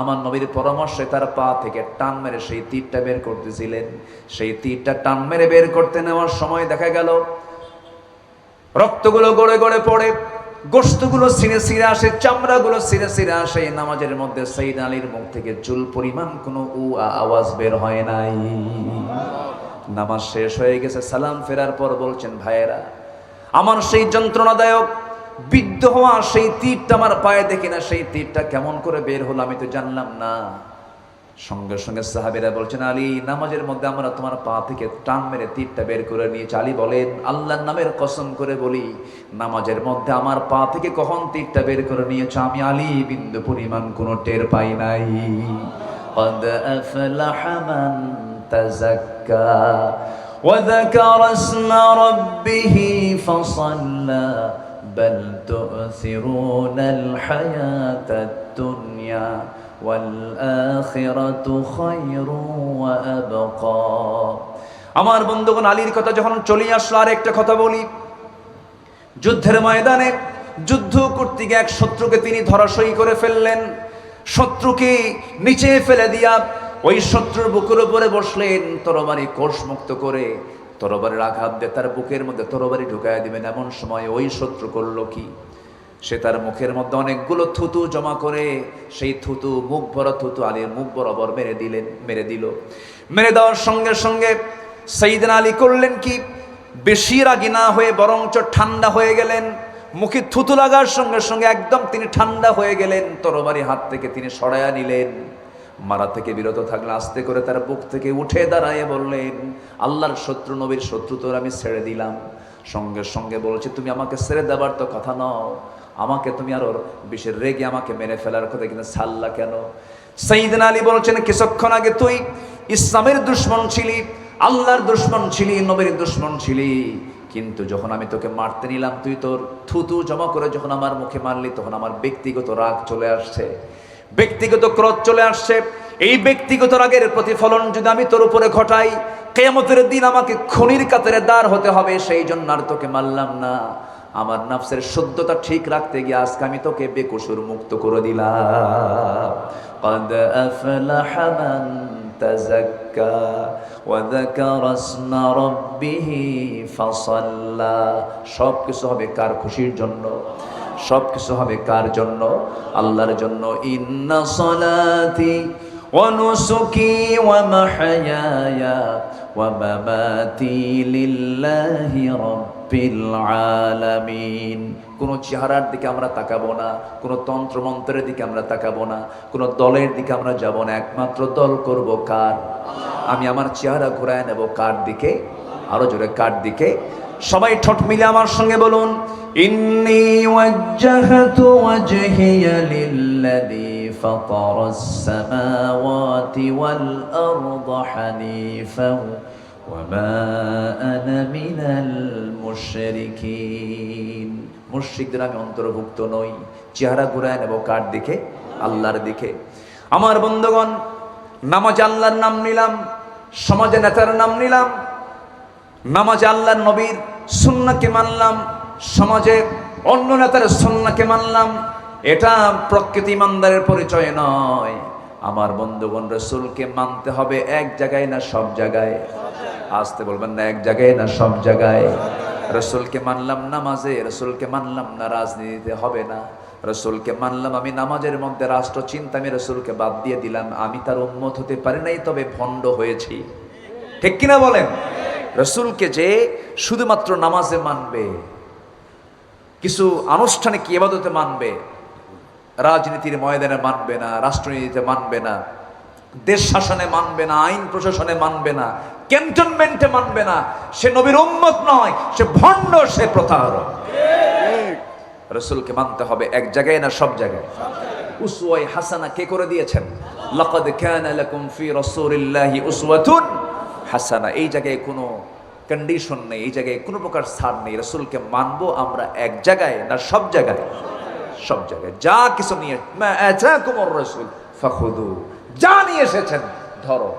আমার নবীর পরামর্শে তার পা থেকে টান মেরে সেই তীরটা বের করতেছিলেন। সেই তীরটা টান মেরে বের করতে নেওয়ার সময় দেখা গেল রক্তগুলো গড়ে গড়ে পড়ে, গোশতগুলো ছিঁড়ে ছিঁড়ে আসে, চামড়াগুলো ছিঁড়ে ছিঁড়ে আসে। নামাজের মধ্যে সাইয়েদনা আলীর মুখ থেকে চুল পরিমাণ কোনো আওয়াজ বের হয় নাই। নামাজ শেষ হয়ে গেছে। সালাম ফেরার পর বলছেন, ভাইয়েরা, আমার সেই যন্ত্রণাদায়ক বিদ্ধ হওয়া সেই তীরটা আমার পায়ে দেখি না, সেই তীরটা কেমন করে বের হলো আমি তো জানলাম না। সঙ্গে সঙ্গে সাহাবীরা বলছেন, আলী, নামাজের মধ্যে আমরা তোমার পা থেকে টান মেরে তীরটা বের করে নিয়েছি। আলী বলেন, আল্লাহর নামের কসম করে বলি, নামাজের মধ্যে আমার পা থেকে কখন তীরটা বের করে নিয়েছ আমি আলী বিন্দু পরিমাণ কোনো টের পাই নাই। قد أفلح من تزكى وذكر اسم ربه فصلى بل تؤثرون الحياة الدنيا والآخرة خير وأبقى। আমার বন্ধুগণ, আলীর কথা যখন চলে আসলো, আর একটা কথা বলি। যুদ্ধের ময়দানে যুদ্ধ করতে গিয়ে এক শত্রুকে তিনি ধরাশয়ী করে ফেললেন। শত্রুকে নিচে ফেলে দিয়া ওই শত্রুর বুকের উপরে বসলেন, তরবারি কোষমুক্ত করে তরবারির আঘাত দিয়ে তার বুকের মধ্যে তরবারি ঢুকায় দিবেন। এমন সময় ওই শত্রু করলো কি? সে তার মুখের মধ্যে অনেকগুলো থুতু জমা করে সেই থুতু, মুখ ভরা থুতু আলীর মুখ বরাবর মেরে দিল। মেরে দেওয়ার সঙ্গে সঙ্গে সাইয়েদনা আলী করলেন কি, বেশি রাগী না হয়ে বরঞ্চ ঠান্ডা হয়ে গেলেন। মুখে থুতু লাগার সঙ্গে সঙ্গে একদম তিনি ঠান্ডা হয়ে গেলেন। তরবারি হাত থেকে তিনি সরাইয়া নিলেন। মারা থেকে বিরত থাকলে আস্তে করে তার বুক থেকে উঠে দাঁড়ায় বললেন, আল্লাহর শত্রু, নবীর শত্রু তোর আমি ছেড়ে দিলাম। সঙ্গে সঙ্গে বলছে, তুমি আমাকে ছেড়ে দেবার তো কথা নও, আমাকে তুমি আরো বেশি রেগে আমাকে মেরে ফেলার কথা, কিন্তু ছাড়লা কেন? সাইয়েদনা আলী বলছেন, কিছুক্ষণ আগে তুই ইসলামের দুশমন ছিলি, আল্লাহর দুশমন ছিলি, নবীর দুশমন ছিলি, কিন্তু যখন আমি তোকে মারতে নিলাম, তুই তোর থুতু জমা করে যখন আমার মুখে মারলি, তখন আমার ব্যক্তিগত রাগ চলে আসছে, ব্যক্তিগত ক্রোধ চলে আসছে। এই ব্যক্তিগত রাগের প্রতিফলন যদি আমি তোর উপরে ঘটাই, কিয়ামতের দিন আমাকে খুনির কাতারে দাঁড় হতে হবে, সেই জন্য আর তোকে মারলাম না। আমার নফসের শুদ্ধতা ঠিক রাখতে গিয়ে আজকে আমি তোকে বেকসুর মুক্ত করে দিলাম। قد أفلح من تزكى وذكر اسم ربه فصلى। সব কিছু হবে কার খুশির জন্য? সব কিছু হবে কার জন্য? আল্লাহর জন্য। ইন্না সলাতি ওয়া নুসুকি ওয়া মাহইয়ায়া ওয়া মামাতি লিল্লাহি রাব্বিল আলামিন। কোনো চেহারার দিকে আমরা তাকাবো না, কোনো তন্ত্রমন্ত্রের দিকে আমরা তাকাবো না, কোনো দলের দিকে আমরা যাব না। একমাত্র দল করব কার? আমি আমার চেহারা ঘুরায় নেব কার দিকে? আরো জোরে, কার দিকে? সবাই ঠোঁট মিলে আমার সঙ্গে বলুন, ইন্নী ওয়াজ্জাহতু ওয়াজহিয়া লিল্লাযী ফাতারাস সামাওয়াতি ওয়াল আরদা হানিফান ওয়া মা আনা মিনাল মুশরিকিন। মুশরিকদের আমি অন্তর্ভুক্ত নই। চেহারা ঘুরায় নেব কার দিকে? আল্লাহর দিকে। আমার বন্ধুগণ, নামাজে আল্লাহর নাম নিলাম, সমাজে নেতার নাম নিলাম, নামাজে আল্লাহর নবীর সুন্নাহকে মানলাম, সমাজে অন্য নেতার সুন্নাহকে মানলাম, এটা প্রকৃত ইমানদারের পরিচয় নয়। আমার বন্ধুগণ, রাসূলকে মানতে হবে এক জায়গায় না সব জায়গায়? আসতে বলবেন না, এক জায়গায় না সব জায়গায়? রাসূলকে মানলাম নামাজে, রাসূলকে মানলাম না রাজনীতিতে, হবে না। রাসূলকে মানলাম, আমি নামাজের মধ্যে রাষ্ট্র চিন্তা, আমি রাসূলকে বাদ দিয়ে দিলাম, আমি তার উম্মত হতে পারি নাই, তবে ভণ্ড হয়েছি। ঠিক কিনা বলেন? রাসূলকে যে শুধুমাত্র নামাজে মানবে, কিছু আনুষ্ঠানিক ইবাদতে মানবে, রাজনীতির ময়দানে মানবে না, রাষ্ট্রনীতিতে মানবে না, দেশ শাসনে মানবে না, আইন প্রশাসনে মানবে না, ক্যান্টনমেন্টে মানবে না, সে নবীর উম্মত নয়, সে ভণ্ড, সে প্রতারক। রাসূলকে মানতে হবে এক জায়গায় না সব জায়গায়? উসওয়ায়ে হাসানা কে করে দিয়েছেন? লাকাদ কানা লাকুম ফি রাসূলিল্লাহি উসওয়াতুন হাসানা। এই জায়গায় কোনো কন্ডিশন নেই, এই জায়গায় কোনো প্রকার ছাড় নেই। রাসূলকে মানবো আমরা এক জায়গায় না সব জায়গায়? সব জায়গায়। যা কিছু নিয়ে, মা আতাকুমুর রাসূল ফাখুযু, যা নিয়ে এসেছেন ধরো,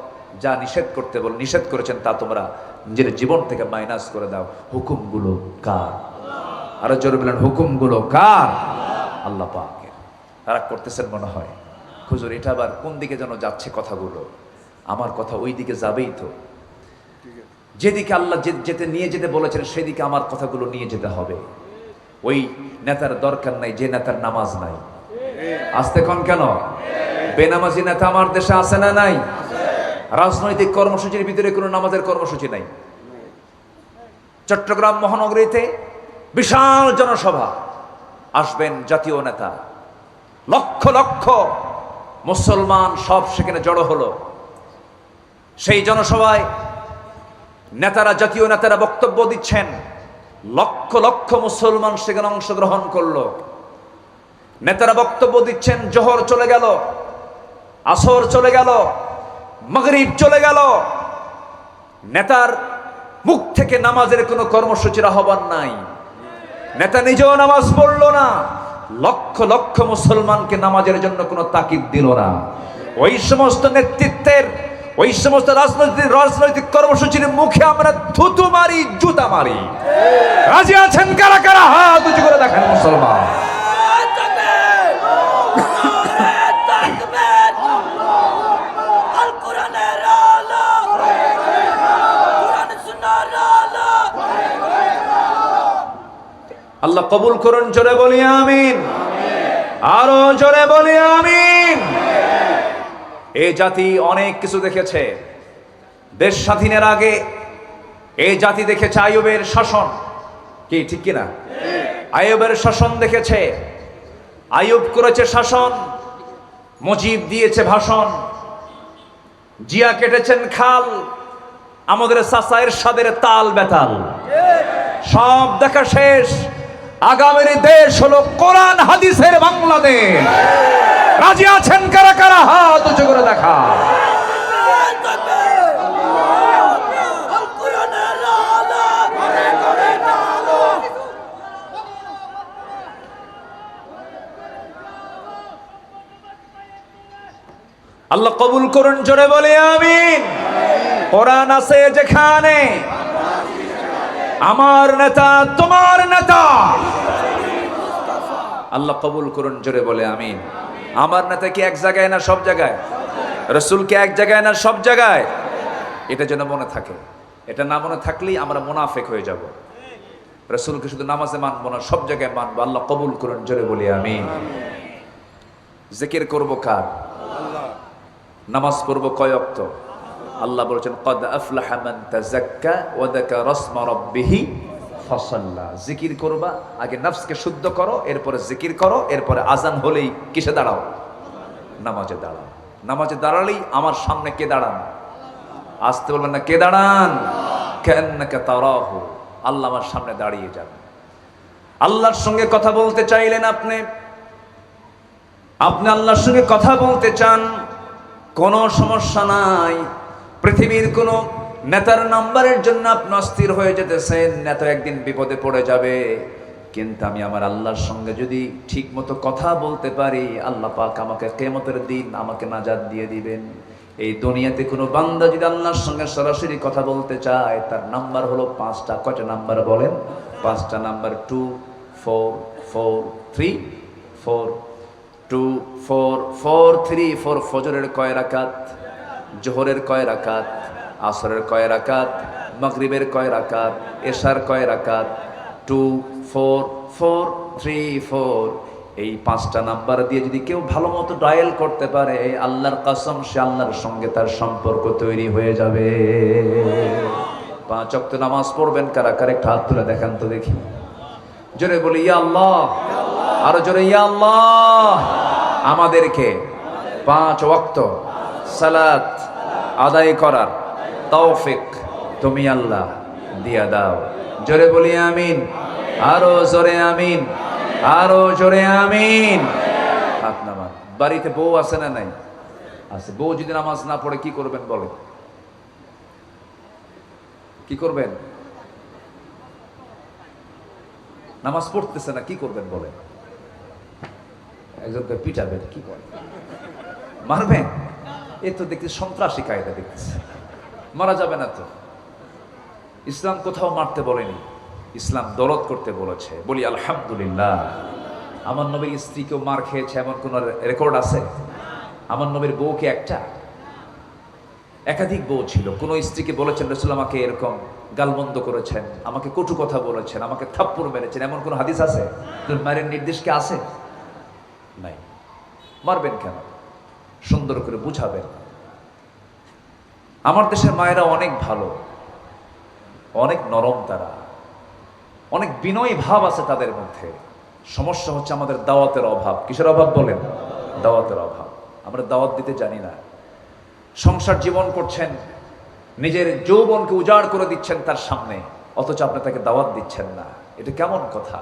যা নিষেধ করতে বল নিষেধ করেছেন তা তোমরা নিজের জীবন থেকে মাইনাস করে দাও। হুকুমগুলো কার? আরো জোরে বলেন, হুকুমগুলো কার? আল্লাহ পাকের। তারা করতেছেন মনে হয়, হুজুর এটা আবার কোন দিকে যেন যাচ্ছে কথাগুলো, আমার কথা ওই দিকে যাবেই তো, যেদিকে আল্লাহ যেতে নিয়ে যেতে বলেছেন সেদিকে আমার কথাগুলো নিয়ে যেতে হবে। ওই নেতার দরকার নাই যে নেতার নামাজ নাই। আসতে কোন কেন? বেনামাজি নেতা আমার দেশে আছে না নাই? রাজনৈতিক কর্মসূচির ভিতরে কোনো নামাজের কর্মসূচি নাই। চট্টগ্রাম মহানগরীতে বিশাল জনসভা, আসবেন জাতীয় নেতা, লক্ষ লক্ষ মুসলমান সব সেখানে জড়ো হলো। সেই জনসভায় নেতারা, জাতীয় নেতারা বক্তব্য দিচ্ছেন, লক্ষ লক্ষ মুসলমান সেখানে অংশগ্রহণ করলো। নেতারা বক্তব্য দিচ্ছেন, জোহর চলে গেল, আসর চলে গেল, মাগরিব চলে গেল, নেতার মুখ থেকে নামাজের কোনো কর্মসূচির আহ্বান নাই। নেতা নিজেও নামাজ পড়লো না, লক্ষ লক্ষ মুসলমানকে নামাজের জন্য কোনো তাকিদ দিল না। ওই সমস্ত নেতৃত্বের, ওই সমস্ত রাজনৈতিক কর্মসূচির মুখে আমরা থুতু মারি, জুতা মারি। রাজি আছেন কারা কারা? হাত উঁচু করে দেখেন মুসলমান। আল্লাহ কবুল করুন, জোরে বলি আমিন। আরো জোরে বলি আমিন। এই জাতি অনেক কিছু দেখেছে। দেশ স্বাধীনের আগে এই জাতি দেখেছে আইয়ুবের শাসন, কি ঠিক কিনা? আইয়ুবের শাসন দেখেছে। আইয়ুব করেছে শাসন, মুজিব দিয়েছে ভাষণ, জিয়া কেটেছেন খাল, আমাদের চাচা এরশাদের তাল বেতাল। সব দেখা শেষ। আগামীর দেশ হলো কোরআন হাদিসের বাংলাদেশ। রাজি আছেন কারা কারা? হাত উঁচু করে দেখা। আল্লাহ কবুল করুন, জোরে বলে আমিন। কোরআন আছে যেখানে, আমার নেতা তোমার নেতা। আল্লাহ কবুল করুন, জোরে বলে আমিন। আমার নেতা কি এক জায়গায় না সব জায়গায়? রাসূল কি এক জায়গায় না সব জায়গায়? এটা যেন মনে থাকে। এটা না মনে থাকলেই আমরা মুনাফিক হয়ে যাব। রাসূলকে শুধু নামাজে মানবো না, সব জায়গায় মানবো। আল্লাহ কবুল করুন, জোরে বলি আমিন। জিকির করব কার? নামাজ পড়ব কয় ওয়াক্ত? আল্লাহ বলেছেন ক্বাদ আফলাহা মান তাযাক্কা ওয়া যাকারা ইসমা রাব্বিহি ফাসাল্লা। জিকির করবা, আগে নফসকে শুদ্ধ করো, এরপরে জিকির করো, এরপরে আজান হলেই কিসে দাঁড়াও? নামাজে দাঁড়াও। নামাজে দাঁড়ালেই আমার সামনে কে দাঁড়ান? আসতে বলবেন না, কে দাঁড়ান? কান্নাকা তারাহু, আল্লাহ আমার সামনে দাঁড়িয়ে যাবেন। আল্লাহর সঙ্গে কথা বলতে চাইলেন আপনি আল্লাহর সঙ্গে কথা বলতে চান, কোনো সমস্যা নাই। পৃথিবীর কোন নেতার নাম্বারের জন্য আপনি অস্থির হয়ে যেতেছেন, নেতা একদিন বিপদে পড়ে যাবে। কিন্তু আমি আমার আল্লাহর সঙ্গে যদি ঠিক মতো কথা বলতে পারি, আল্লাহ পাক আমাকে কিয়ামতের দিন আমাকে নাজাত দিয়ে দিবেন। এই দুনিয়াতে কোনো বান্দা যদি আল্লাহর সঙ্গে সরাসরি কথা বলতে চায়, তার নাম্বার হলো 5টা। কয়টা নাম্বার বলেন? 5টা নাম্বার। 2 4 4 3 4 2 4 4 3 4। ফজরের কয় রাকাত? জোহরের কয় রাকাত? আসরের কয় রাকাত? মাগরিবের কয় রাকাত? এশার কয় রাকাত? 2 4 4 3 4। এই 5টা নাম্বার দিয়ে যদি কেউ ভালো মতো ডায়াল করতে পারে, আল্লাহর কসম, সে আল্লাহর সঙ্গে তার সম্পর্ক তৈরি হয়ে যাবে। 5 ওয়াক্ত নামাজ পড়বেন কারা কারা? একটা হাত তুলে দেখান তো দেখি। জোরে বলি ইয়া আল্লাহ। আরো জোরে ইয়া আল্লাহ। আমাদেরকে 5 ওয়াক্ত সালাত আদায় করার তৌফিক তুমি আল্লাহ দিয়া দাও। জোরে বলি আমিন। আরো জোরে আমিন। আরো জোরে আমিন। হাত নামান। বাড়িতে বউ আছে না নাই? আছে। বউ যদি নামাজ না পড়ে কি করবেন বলেন? কি করবেন? নামাজ পড়তেছে না, কি করবেন বলেন? একজনকে পিটাবেন, কি করেন? মারবেন? এ তো দেখতে সন্ত্রাসী কায়দা দেখতেছে। মারা যাবে না তো। ইসলাম কোথাও মারতে বলেনি, ইসলাম দরদ করতে বলেছে। বলি আলহামদুলিল্লাহ। আমার নবীর স্ত্রী কেউ মার খেয়েছে এমন কোন রেকর্ড আছে? আমার নবীর বউ কি একটা? একাধিক বউ ছিল। কোন স্ত্রীকে বলেছেন রাসূল আমাকে এরকম গালমন্দ করেছেন, আমাকে কটু কথা বলেছেন, আমাকে থাপ্পড় মেরেছেন, এমন কোন হাদিস আছে? মায়ের নির্দেশ কি আছে? নাই। মারবেন কেন? সুন্দর করে বুঝাবেন। আমার দেশের মায়েরা অনেক ভালো, অনেক নরম, তারা অনেক বিনয়ী ভাব আছে তাদের মধ্যে। সমস্যা হচ্ছে আমাদের দাওয়াতের অভাব। কিসের অভাব বলেন? দাওয়াতের অভাব। আমরা দাওয়াত দিতে জানি না। সংসার জীবন করছেন, নিজের যৌবনকে উজাড় করে দিচ্ছেন তার সামনে, অথচ আপনি তাকে দাওয়াত দিচ্ছেন না। এটা কেমন কথা?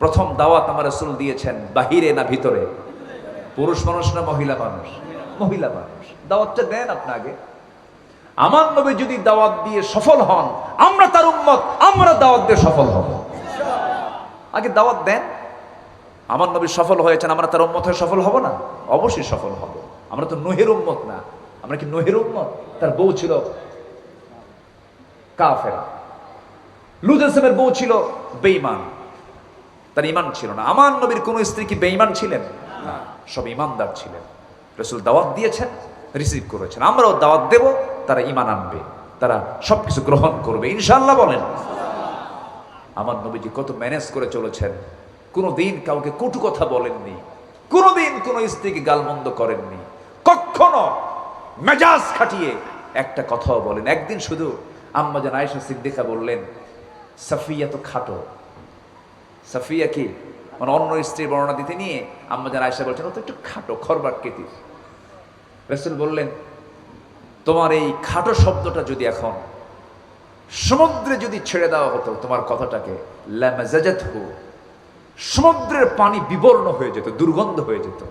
প্রথম দাওয়াত আমার রাসূল দিয়েছেন বাহিরে না ভিতরে? পুরুষ মানুষ না মহিলা মানুষ? মহিলা মানুষ। দাওয়াতটা দেন আপনি আগে। আমার নবী যদি দাওয়াত দিয়ে সফল হন, আমরা তার উম্মত, আমরা দাওয়াত দিয়ে সফল হব। আগে দাওয়াত দেন। আমার নবী সফল হয়েছেন, আমরা তার উম্মত হয়ে সফল হব না? অবশ্যই সফল হব। আমরা তো নূহের উম্মত না। আমরা কি নূহের উম্মত? তার বউ ছিল কাফেরা। লূত ইসলামের বউ ছিল বেঈমান, তার ঈমান ছিল না। আমার নবীর কোন স্ত্রী কি বেঈমান ছিলেন? না, সব ঈমানদার ছিলেন। রাসূল দাওয়াত দিয়েছেন, রিসিভ করেছেন। আমরাও দাওয়াত দেব, তারা ঈমান আনবে, তারা সবকিছু গ্রহণ করবে ইনশাআল্লাহ। বলেন আমার নবীজি কত ম্যানেজ করে চলেছেন, কোনোদিন কাউকে কটু কথা বলেননি, কোনোদিন কোনো স্ত্রীকে গালমন্দ করেননি, কখনো মেজাজ খাটিয়ে একটা কথাও বলেন। একদিন শুধু আম্মা জান আয়েশা সিদ্দিকা বললেন, সাফিয়া তো খাটো। সাফিয়া কি মানে অন্য স্ত্রীর বর্ণনা দিতে নিয়ে আম্মা জান আয়েশা বলছেন ও তো একটু খাটো, খরবাকৃতির। রাসূল বললেন, তোমার এই খাটো শব্দটা যদি এখন সমুদ্রে যদি ছেড়ে দেওয়া হতো, তোমার কথাটাকে, লামাজাজাতহু, সমুদ্রের পানি বিবর্ণ হয়ে যেত, দুর্গন্ধ হয়ে যেত।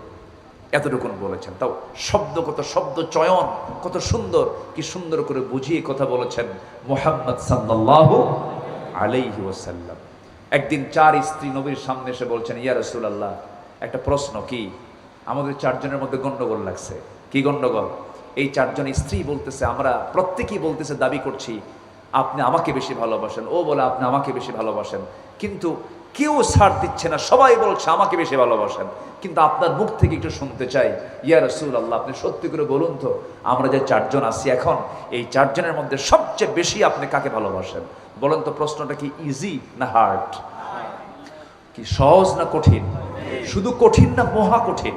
এতটুকুন বলেছেন। তাও শব্দ, কত শব্দ চয়ন, কত সুন্দর, কি সুন্দর করে বুঝিয়ে কথা বলেছেন মুহাম্মদ সাল্লাল্লাহু আলাইহি ওয়াসাল্লাম। একদিন 4 স্ত্রী নবীর সামনে এসে বলছেন, ইয়া রাসূলুল্লাহ, একটা প্রশ্ন। কি? আমাদের 4 জনের মধ্যে গন্ডগোল লাগছে। কি গন্ডগোল? এই 4 জন স্ত্রী বলতেছে, আমরা প্রত্যেকেই বলতেছে, দাবি করছি আপনি আমাকে বেশি ভালোবাসেন, ও বলে আপনি আমাকে বেশি ভালোবাসেন, কিন্তু কেউ ছাড় দিচ্ছে না, সবাই বলছে আমাকে বেশি ভালোবাসেন, কিন্তু আপনার মুখ থেকে একটু শুনতে চাই, ইয়া রাসূলুল্লাহ, আপনি সত্যি করে বলুন তো, আমরা যে 4 জন আছি এখন, এই 4 জনের মধ্যে সবচেয়ে বেশি আপনি কাকে ভালোবাসেন? বলেন তো, প্রশ্নটা কি ইজি না হার্ড? কি সহজ না কঠিন? শুধু কঠিন না মহা কঠিন?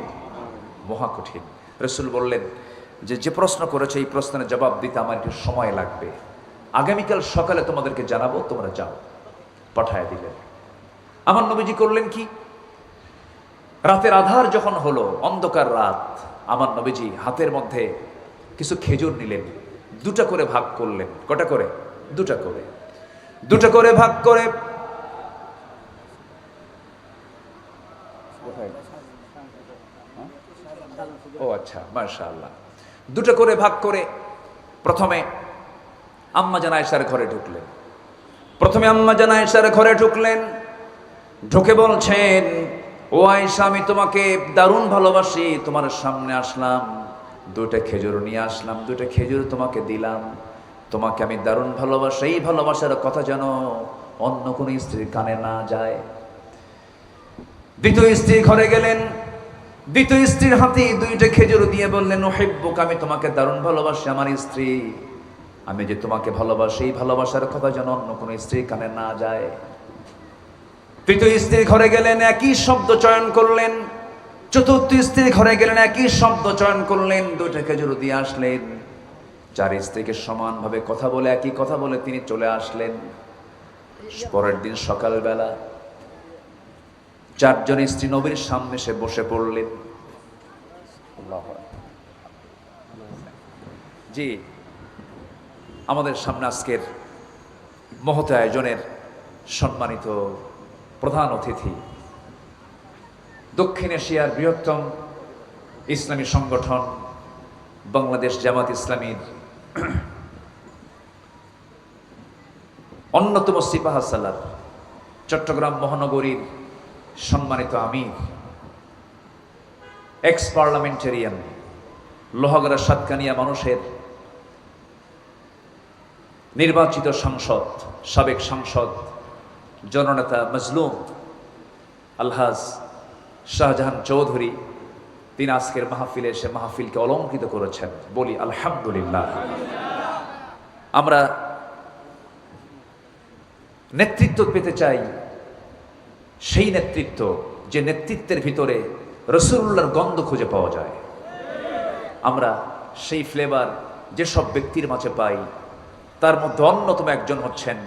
মহা কঠিন। রাসূল বললেন যে প্রশ্ন করেছে এই প্রশ্নের জবাব দিতে আমার একটু সময় লাগবে, আগামীকাল সকালে তোমাদেরকে জানাবো, তোমরা যাও। পাঠায় দিলেন। আমার নবীজি করলেন কি, রাতের আধার যখন হলো, অন্ধকার রাত, আমার নবীজি হাতের মধ্যে কিছু খেজুর নিলেন, 2টা করে ভাগ করলেন। কটা করে? 2টা করে। 2টা করে ভাগ করে ও আচ্ছা, মাশাআল্লাহ। 2টা করে ভাগ করে প্রথমে আম্মা জান আয়েশার ঘরে ঢুকলেন। ঢুকে বলছেন, ও আয়েশা, আমি তোমাকে দারুণ ভালোবাসি, তোমার সামনে আসলাম, 2টা খেজুর নিয়ে আসলাম, 2টা খেজুর তোমাকে দিলাম, তোমাকে আমি দারুণ ভালোবাসি। এই ভালোবাসার কথা যেন অন্য কোনো স্ত্রীর কানে না যায়। দ্বিতীয় স্ত্রী ঘরে গেলেন, দ্বিতীয় স্ত্রীর হাতে 2টা খেজুর দিয়ে বললেন, উহিব্বুক, আমি তোমাকে দারুণ ভালোবাসি আমার স্ত্রী, আমি যে তোমাকে ভালোবাসি, এই ভালোবাসার কথা যেন অন্য কোনো স্ত্রীর কানে না যায়। তৃতীয় স্ত্রীর ঘরে গেলেন, একই শব্দ চয়ন করলেন। চতুর্থ স্ত্রীর ঘরে গেলেন, একই শব্দ চয়ন করলেন, 2টা খেজুর দিয়ে আসলেন। 4 স্ত্রীকে সমানভাবে কথা বলে, একই কথা বলে তিনি চলে আসলেন। পরের দিন সকালবেলা 4 জন স্ত্রী নবীর সামনে এসে বসে পড়লেন। জি, আমাদের সামনে আজকের মহৎ আয়োজনের সম্মানিত প্রধান অতিথি, দক্ষিণ এশিয়ার বৃহত্তম ইসলামী সংগঠন বাংলাদেশ জামাত ইসলামীর অন্যতম সিপাহসালার, চট্টগ্রাম মহানগরীর সম্মানিত আমির, এক্স পার্লামেন্টেরিয়ান, লোহাগড়া সাতকানিয়া মানুষের নির্বাচিত সাংসদ, সাবেক সাংসদ, জননেতা মজলুম আলহাজ শাহজাহান চৌধুরী, তিনি আজকের মাহফিলে এসে মাহফিলকে অলঙ্কৃত করেছেন। বলি আলহামদুলিল্লাহ। আমরা নেতৃত্ব পেতে চাই, সেই নেতৃত্ব যে নেতৃত্বের ভিতরে রাসূলুল্লাহর গন্ধ খুঁজে পাওয়া যায়। আমরা সেই ফ্লেভার যেসব ব্যক্তির মাঝে পাই, তার মধ্যে অন্যতম একজন হচ্ছেন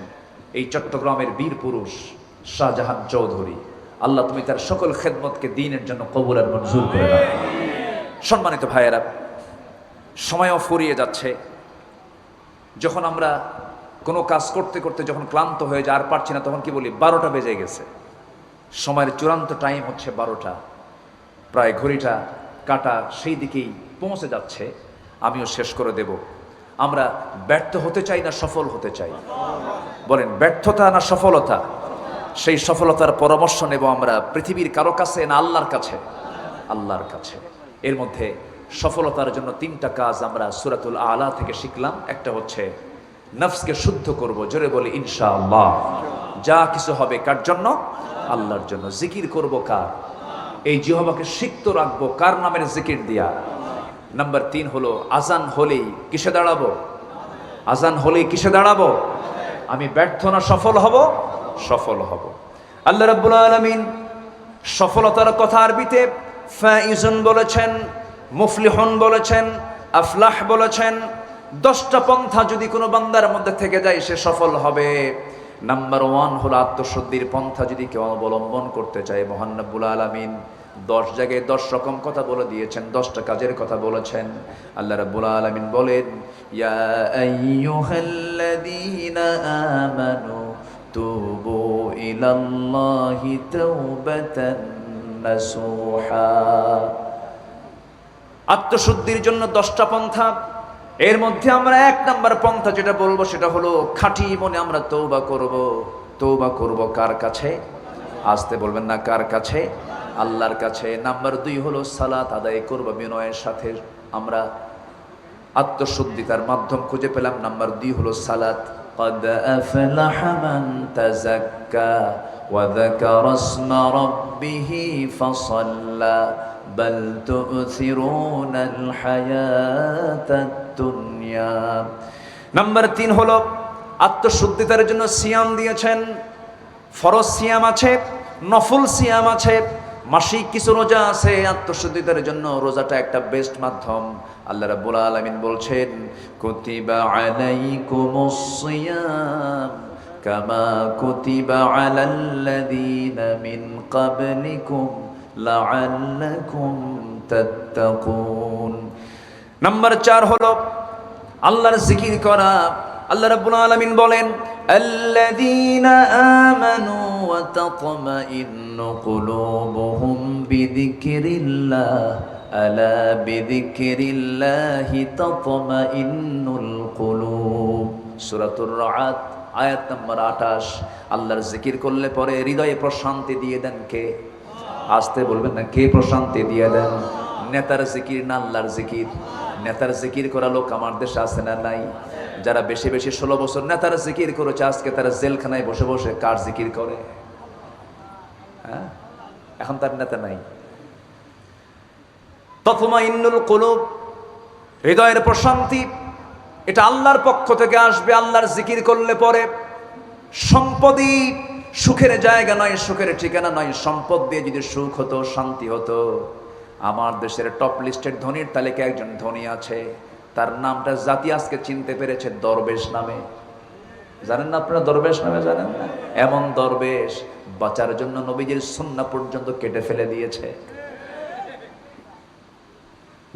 এই চট্টগ্রামের বীর পুরুষ শাহজাহান চৌধুরী। আল্লাহ তুমি তার সকল খেদমতকে দ্বীনের জন্য কবুল আর মঞ্জুর করে দাও। সম্মানিত ভাইয়েরা, সময়ও ফুরিয়ে যাচ্ছে। যখন আমরা কোনো কাজ করতে করতে যখন ক্লান্ত হয়ে যায়, আর পারছি না, তখন কি বলি, 12টা বেজে গেছে। সময়ের চূড়ান্ত টাইম হচ্ছে 12টা, প্রায় ঘড়িটা কাটা সেই দিকেই পৌঁছে যাচ্ছে। আমিও শেষ করে দেব। আমরা ব্যর্থ হতে চাই না সফল হতে চাই? বলেন, ব্যর্থতা না সফলতা? সেই সফলতার পরামর্শ নেব আমরা পৃথিবীর কারো কাছে না আল্লাহর কাছে? আল্লাহর কাছে। এর মধ্যে সফলতার জন্য 3টা কাজ আমরা সূরাতুল আলা থেকে শিখলাম। একটা হচ্ছে নফসকে শুদ্ধ করব, জোরে বলি ইনশাআল্লাহ। যা কিছু হবে কার জন্য? আল্লাহর জন্য। জিকির করব কার? এই জিহ্বাকে সিক্ত রাখবো কার নামের জিকির দিয়া? নাম্বার 3 হলো আজান হলেই কিসে দাঁড়াবো? আজান হলেই কিসে দাঁড়াবো? আমি ব্যর্থ না সফল হব? সফল হব। আল্লাহ রাব্বুল আলামিন সফলতার কথা আরবিতে ফাইজুন বলেছেন, মুফলিহুন বলেছেন, আফলাহ বলেছেন। 10টা পন্থা যদি কোনো বান্দার মধ্যে থেকে যায় সে সফল হবে। নাম্বার 1 হলো আত্মশুদ্ধির পন্থা যদি কেউ অবলম্বন করতে চায়, মহান রব্বুল আলামিন 10 জায়গায় 10 রকম কথা বলে দিয়েছেন, 10টা কাজের কথা বলেছেন। আল্লাহ রাব্বুল আলামিন বলেন, ইয়া আইয়ুহাল্লাযীনা আমানু তুবু ইলাল্লাহি তাওবাতান নাসুহা। আত্মশুদ্ধির জন্য 10টা পন্থা। এর মধ্যে আমরা 1 নাম্বার পন্থা যেটা বলবো সেটা হলো খাঁটি মনে আমরা তওবা করব। তওবা করব কার কাছে? আসতে বলবেন না, কার কাছে? আল্লাহর কাছে। নাম্বার 2 হলো সালাত আদায় করব বিনয়ের সাথে। আমরা আত্মশুদ্ধিতার মাধ্যম খুঁজে পেলাম। নাম্বার 2 হলো সালাত। قد أفلح من تزكى وذكر اسم ربه فصلى بل تؤثرون الحياة الدنيا। নাম্বার 3 হলো আত্মশুদ্ধিতার জন্য সিয়াম দিয়েছেন। ফরজ সিয়াম আছে, নফল সিয়াম আছে, মাসিক কিছু রোজা আছে। আত্মশুদ্ধিতার জন্য রোজাটা একটা বেস্ট মাধ্যম। আল্লাহ রাব্বুল আলামিন বলছেন, কুতিবা আলাইকুমুস সিয়াম কামা কুতিবা আলাল্লাযীনা মিন ক্বাবলিকুম লাআল্লাকুম তাত্তাকুন। নাম্বার 4 হলো আল্লাহর জিকির করা। আল্লাহ রাব্বুল আলামিন বলেন, আল্লাযীনা আমানু ওয়া তাতমাইন্নু কুলুবুহুম বিযিকরিল্লাহ আলা বিযিকরিল্লাহি তাতমাইন্নুল কুলুব। সূরাতুর রা'দ আয়াত নম্বর 28। আল্লাহর জিকির করলে পরে হৃদয়ে প্রশান্তি দিয়ে দেন কে? আসতে বলবেন না, কে প্রশান্তি দিয়ে দেন? নেতার জিকির না আল্লাহর জিকির? নেতার জিকির করা লোক আমার দেশে আছে না নাই? যারা বেশি বেশি 16 বছর নেতার জিকির করেছে, আজকে তারা জেলখানায় বসে বসে কার জিকির করে? হ্যাঁ, এখন তার নেতা নাই। তাতমাইন্নুল কুলুব, হৃদয়ের প্রশান্তি, এটা আল্লাহর পক্ষ থেকে আসবে আল্লাহর জিকির করলে পরে। সম্পদই সুখের জায়গা নয়, সুখের ঠিকানা নয়। সম্পদ দিয়ে যদি সুখ হতো, শান্তি হতো। আমার দেশের টপ লিস্টেড ধনীর তালিকায় একজন ধনী আছে, তার নামটা জাতি আজকে চিনতে পেরেছে দরবেশ নামে। জানেন না আপনারা দরবেশ নামে? জানেন না? এমন দরবেশ বাঁচার জন্য নবীজির সুন্নাহ পর্যন্ত কেটে ফেলে দিয়েছে।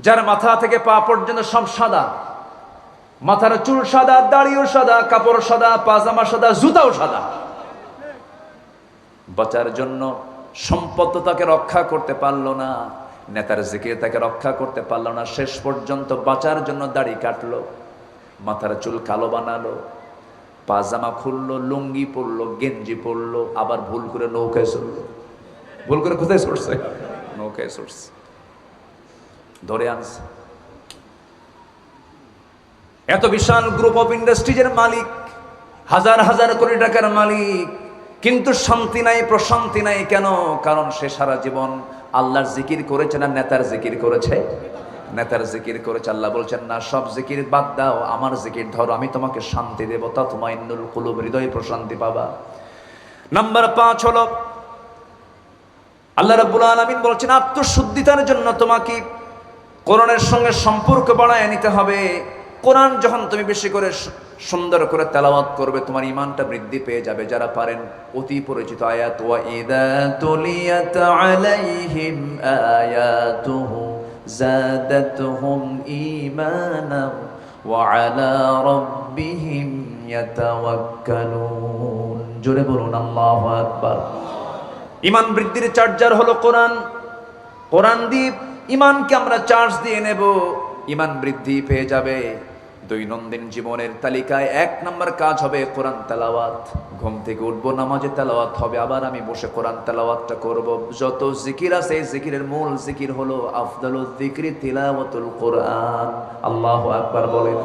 যার মাথা থেকে পা পর্যন্ত সব সাদা, মাথার চুল সাদা, দাড়িও সাদা, কাপড় সাদা, পাজামা সাদা, জুতাও সাদা। বাঁচার জন্য সম্পদ তাকে রক্ষা করতে পারলো না, নেতার জিকির তাকে রক্ষা করতে পারলো না। শেষ পর্যন্ত বাঁচার জন্য দাড়ি কাটলো, মাথার চুল কালো বানালো, পাজামা খুললো, লুঙ্গি পরলো, গেঞ্জি পরলো, আবার ভুল করে নৌকায় চড়লো। ভুল করে কোথায় চড়ছে? নৌকায় চড়ছে, ধরে আনছে। এত বিশাল গ্রুপ অফ ইন্ডাস্ট্রিজের মালিক, হাজার হাজার কোটি টাকার মালিক, কিন্তু শান্তি নাই, প্রশান্তি নাই। কেন? কারণ সে সারা জীবন আল্লাহর জিকির করেছে না নেতার জিকির করেছে? নেতার জিকির করেছে। আল্লাহ বলছেন, না, সব জিকির বাদ দাও, আমার জিকির ধরো, আমি তোমাকে শান্তি দেব। তাতমাইন্নুল কুলুব, হৃদয়ে প্রশান্তি পাবা। নাম্বার 5 হলো আল্লাহ রাব্বুল আলামিন বলছেন, আত্মশুদ্ধিতার জন্য তোমাকে কোরআনের সঙ্গে সম্পর্ক বাড়ায় নিতে হবে। কোরআন যখন তুমি বেশি করে সুন্দর করে তেলাওয়াত করবে, তোমার ঈমানটা বৃদ্ধি পেয়ে যাবে। যারা পারেন অতি পরিচিত আয়াত, ওয়া ইযা তুলিয়াত আলাইহিম আয়াতুহু যাদাতুহুম ঈমানা ওয়া আলা রাব্বিহিম ইয়াতাওয়াক্কালুন। জোরে বলুন আল্লাহু আকবার। ঈমান বৃদ্ধির চার্জার হলো কোরআন। কোরআন দিয়ে ঈমানকে আমরা চার্জ দিয়ে নেব, ঈমান বৃদ্ধি পেয়ে যাবে। দৈনন্দিন জীবনের তালিকায় 1 নম্বর কাজ হবে কোরআন তেলাওয়াত। ঘুম থেকে উঠবো, নামাজে তেলাওয়াত হবে, আবার আমি বসে কোরআন তেলাওয়াতটা করব। যত জিকির আছে, জিকিরের মূল জিকির হলো আফদালুয যিকরি তিলাওয়াতুল কোরআন। আল্লাহু আকবার বলেন।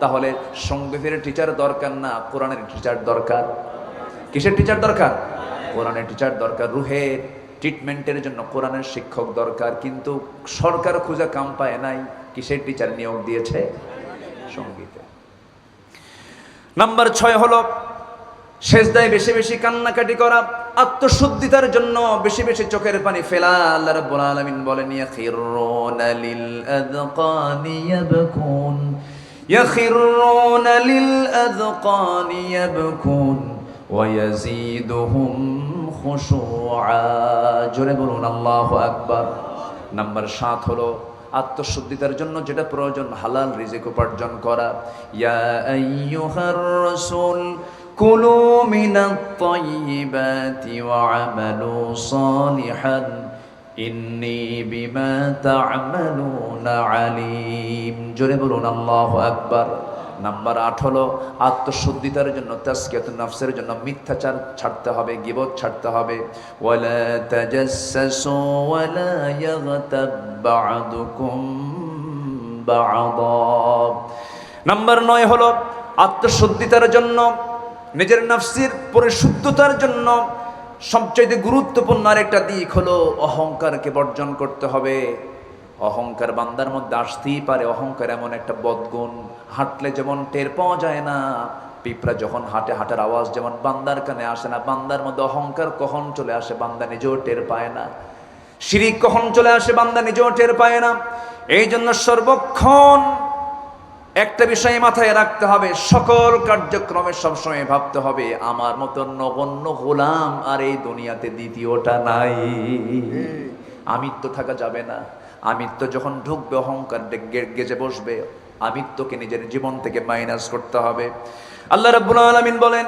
তাহলে সঙ্গীতের টিচার দরকার না, কোরআনের টিচার দরকার। কিসের টিচার দরকার? কোরআনের টিচার দরকার। রুহের ট্রিটমেন্টের জন্য কোরআনের শিক্ষক দরকার। কিন্তু সরকার খুঁজে কাম পায় নাই, কিসের টিচার নিয়োগ দিয়েছে? সঙ্গীতে। নাম্বার 6 হলো সেজদায় বেশি বেশি কান্নাকাটি করা, আত্মশুদ্ধিতার জন্য বেশি বেশি চোখের পানি ফেলা। আল্লাহ রাব্বুল আলামিন বলেন ইয়াখিরুনা লিল আযকানি ইয়াবকুন, ইয়াখিরুনা লিল আযকানি ইয়াবকুন ওয়া ইয়াজিদুহুম খুশুআ। জোরে বলুন আল্লাহু আকবার। নাম্বার 7 হলো আত্মশুদ্ধিতার জন্য যেটা প্রয়োজন, হালাল রিজিক উপার্জন করা। ইয়া আইয়ুহার রাসূল কুলু মিনাত তাইয়্যিবাতি ওয়া আমালু সালিহান ইন্নী বিমা তা'মালুনা আলীম। জোরে বলুন আল্লাহু আকবার। নাম্বার 8 হলো আত্মশুদ্ধিতার জন্য, তাজকিয়াতুন নাফসের জন্য মিথ্যাচার ছাড়তে হবে, গীবত ছাড়তে হবে। ওয়ালা তাজাসসু ওয়ালা ইয়াগতাব বা'দুকুম বা'দা। নাম্বার 9 হলো আত্মশুদ্ধিতার জন্য, নিজের নফসের পরিশুদ্ধতার জন্য সবচেয়ে গুরুত্বপূর্ণ আরেকটা দিক হলো অহংকারকে বর্জন করতে হবে। অহংকার বান্দার মধ্যে আসতেই পারে। অহংকার এমন একটা বদগুণ, হাঁটলে যেমন টের পাওয়া যায় না, পিঁপড়া যখন হাঁটে হাঁটার আওয়াজ যেমন বান্দার কানে আসে না, বান্দার মধ্যে অহংকার কখন চলে আসে বান্দা নিজেও টের পায় না। শিরিক কখন চলে আসে বান্দা নিজেও টের পায় না। এই জন্য সর্বক্ষণ একটা বিষয় মাথায় রাখতে হবে, সকল কার্যক্রমে সবসময় ভাবতে হবে আমার মতো নগণ্য গোলাম আর এই দুনিয়াতে দ্বিতীয়টা নাই। আমিত্ব থাকা যাবে না। আমিত্ব যখন ঢুকবে অহংকার গেজে বসবে। আমিত্বকে নিজের জীবন থেকে মাইনাস করতে হবে। আল্লাহ রাব্বুল আলামিন বলেন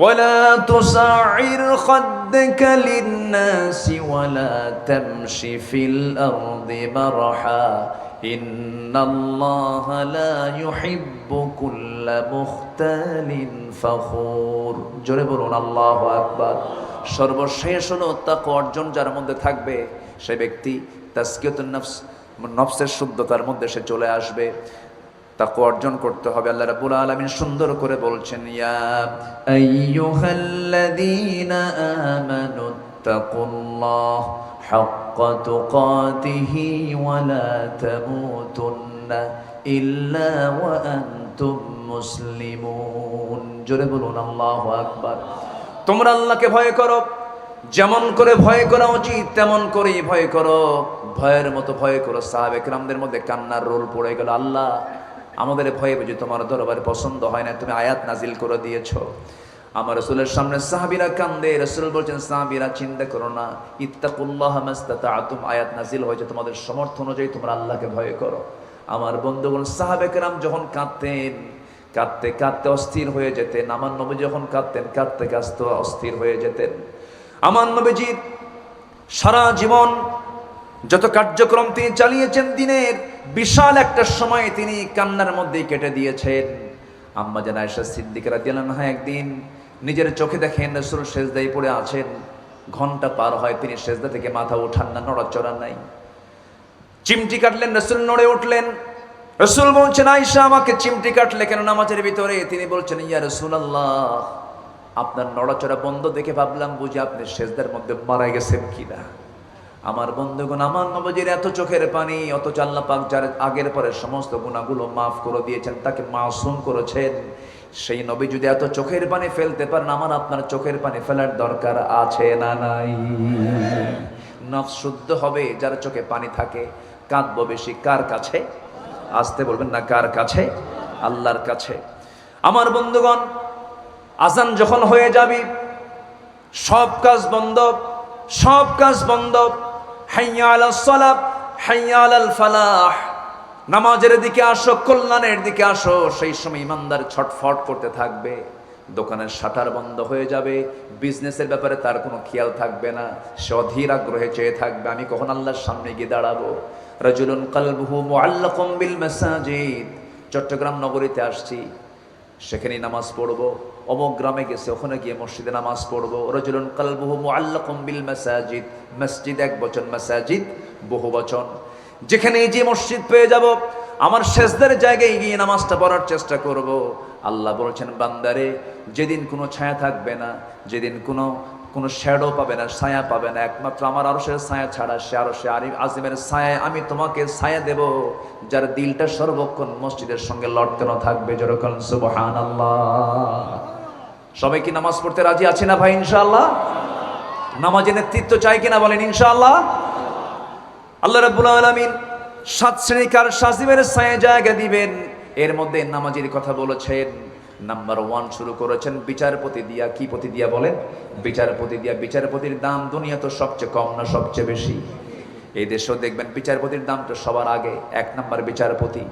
ওয়ালা তুসাইর খাদ্দাকা লিন-নাসি ওয়ালা তামশি ফিল আরদি মারহা ইন্নাল্লাহা লা ইউহিব্বু কুল্লা মুখতালিন ফাখুর। জোরে বলুন আল্লাহু আকবার। সর্বশেষ হলো তাকওয়া অর্জন যার মধ্যে থাকবে সে ব্যক্তি তাজকিয়াতুন নফস, নফসের শুদ্ধতার মধ্যে সে চলে আসবে। তাকওয়া অর্জন করতে হবে। আল্লাহ রাব্বুল আলামিন সুন্দর করে বলছেন ইয়া আইয়ুহাল্লাযীনা আমানু তাকুল্লাহ হাক্কা তুকাতিহি ওয়া লা তামুতুন্না ইল্লা ওয়া আনতুম মুসলিমুন। জোরে বলুন আল্লাহু আকবার। তোমরা আল্লাহকে ভয় করো, যেমন করে ভয় করা উচিত তেমন করেই ভয় করো। ভয়ের মতো ভয় করো। সাহাবে কেরামদের মধ্যে কান্নার রোল পড়ে গেল। আল্লাহ আমাদের ভয়ে বুঝি তোমার দরবারে পছন্দ হয় না, তুমি আয়াত নাজিল করে দিয়েছো। আমার রাসূলের সামনে সাহাবীরা কান্দে। রাসূল বলছেন সাহাবীরা চিন্তা করো না, ইত্তাকুল্লাহ মাস্তাতা'তুম, আয়াত নাজিল হয়েছে তোমাদের সামর্থ্য অনুযায়ী তোমরা আল্লাহকে ভয় করো। আমার বন্ধুগণ, সাহাবে কেরাম যখন কাঁদতেন কাঁদতে কাঁদতে অস্থির হয়ে যেতেন। আমার নবী যখন কাঁদতেন কাঁদতে কাঁদতে অস্থির হয়ে যেতেন। আমার নবীজি সারা জীবন যত কার্যক্রম তিনি চালিয়েছেন, দিনের বিশাল একটা সময় তিনি কান্নার মধ্যেই কেটে দিয়েছেন। আম্মা জান আয়েশা সিদ্দিকা রাদিয়াল্লাহু আনহা একদিন নিজের চোখে দেখেন রাসূল সেজদায় পড়ে আছেন। ঘন্টা পার হয়, তিনি সেজদা থেকে মাথা ওঠান না, নড়াচড়া নাই। চিমটি কাটলেন, রাসূল নড়ে উঠলেন। রাসূল বলছেন আয়েশা আমাকে চিমটি কাটলে কেন নামাজের ভিতরে? তিনি বলছেন ইয়া রাসূলুল্লাহ, আপনার নড়াচড়া বন্ধ দেখে ভাবলাম বুঝি আপনি সেজদার মধ্যে মারা গেছেন কিনা। আমার বন্ধুগণ, আমার নবীজির এত চোখের পানি, অথচ আল্লাহ পাক যার আগের পরে সমস্ত গুনাহগুলো মাফ করে দিয়েছেন, তাকে মাসুম করেছেন। সেই নবী যদি এত চোখের পানি ফেলতে পারেন, আমার আপনার চোখের পানি ফেলার দরকার আছে না নাই? নফস শুদ্ধ হবে যার চোখে পানি থাকে। কাঁদবো বেশি কার কাছে? আসতে বলবেন না, কার কাছে? আল্লাহর কাছে। আমার বন্ধুগণ, আজান যখন হয়ে যাবে সব কাজ বন্ধ, সব কাজ বন্ধ। হাইয়া আলাস সালাত, হাইয়া আলাল ফালাহ। নামাজের দিকে আসো, কল্যাণের দিকে আসো। সেই সময় ইমানদার ছটফট করতে থাকবে। দোকানের শাটার বন্ধ হয়ে যাবে, বিজনেসের ব্যাপারে তার কোনো খেয়াল থাকবে না। সে অধীর আগ্রহে চেয়ে থাকবে আমি কখন আল্লাহর সামনে গিয়ে দাঁড়াবো। রাজুলুন কলবুহু মুআল্লাকুম বিল মাসাজিদ। চট্টগ্রাম নগরীতে আসছি, সেখানে নামাজ পড়বো। অমুক গ্রামে গেছে, ওখানে গিয়ে মসজিদে নামাজ পড়বো। রাজুলুন কলবুহু মুআল্লাকুম বিল মাসাজিদ। মসজিদ এক বচন, মাসাজিদ বহু বচন। যেখানে যে মসজিদ পেয়ে যাব, আমার সেজদার জায়গায় গিয়ে নামাজটা পড়ার চেষ্টা করব। আল্লাহ বলছেন বান্দারে, যেদিন কোনো ছায়া থাকবে না, যেদিন কোনো শ্যাডো পাবে না, ছায়া পাবে না, একমাত্র আমার আরশের ছায়া ছাড়া, সে আরশে আজিমের ছায়া আমি তোমাকে ছায়া দেব, যার দিলটা সর্বক্ষণ মসজিদের সঙ্গে লটকানো থাকবে। যেরকম সুবহানাল্লাহ। সবাই কি নামাজ পড়তে রাজি আছে না ভাই ইনশাআল্লাহ? নামাজের নেতৃত্ব চাই কিনা বলেন ইনশাআল্লাহ? আল্লাহ রাব্বুল আলামিন 7 শ্রেণীর কার শাসিমের ছায়া জায়গা দিবেন, এর মধ্যে নামাজের কথা বলেছেন। নাম্বার 1 শুরু করেছেন বিচারপতি দিয়া। কি পতি দিয়া বলেন? বিচারপতি দিয়া। বিচারপতির দাম দুনিয়া তো সবচেয়ে কম না সবচেয়ে বেশি? এই দেশেও দেখবেন বিচারপতির দাম তো সবার আগে, 1 নাম্বার বিচারপতি।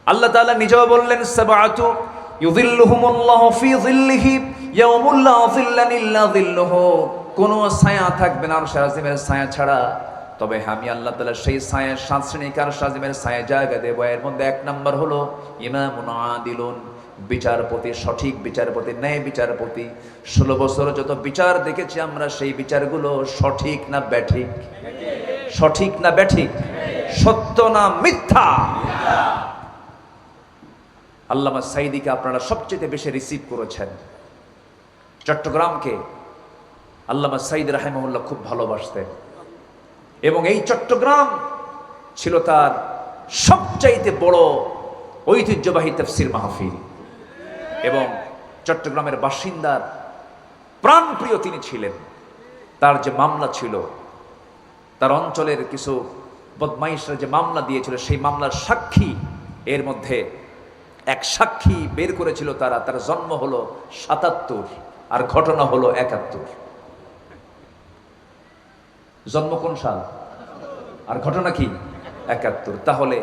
আল্লাহ তাআলা নিজেও বললেন সাবআতু ইউযিল্লুহুমুল্লাহু ফি যিল্লিহি ইয়াউমুল লা যিল্লা ইল্লা যিল্লুহু। কোনো ছায়া থাকবে না আরশের আজিমের ছায়া ছাড়া, তবে আমি আল্লাহ তাআলা সেই ছায়া 7 শ্রেণীর কার আজিমের ছায়া জায়গা দেব। এর মধ্যে 1 নাম্বার হলো ইমামুন আদিলুন, বিচারপতি, সঠিক বিচারপতি, ন্যায় বিচারপতি। 16 বছর যত বিচার দেখেছি আমরা, সেই বিচারগুলো সঠিক না ব্যাঠিক? সঠিক না ব্যাঠিক? সত্য না মিথ্যা? আল্লামা সাঈদীকে আপনারা সবচেয়ে বেশি রিসিভ করেছেন। চট্টগ্রামকে আল্লামা সাঈদ রাহিমাহুল্লাহ খুব ভালোবাসতেন এবং এই চট্টগ্রাম ছিল তার সবচাইতে বড় ঐতিহ্যবাহী তাফসীর মাহফিল এবং চট্টগ্রামের বাসিন্দার প্রাণপ্রিয় তিনি ছিলেন। তার যে মামলা ছিল, তার অঞ্চলের কিছু বদমাইশরা যে মামলা দিয়েছিল, সেই মামলার সাক্ষী, এর মধ্যে এক সাক্ষী বের করেছিল তারা। তার জন্ম হলো ৭৭ আর ঘটনা হলো ৭১। জন্ম কোন সাল আর ঘটনা কি? ৭১। তাহলে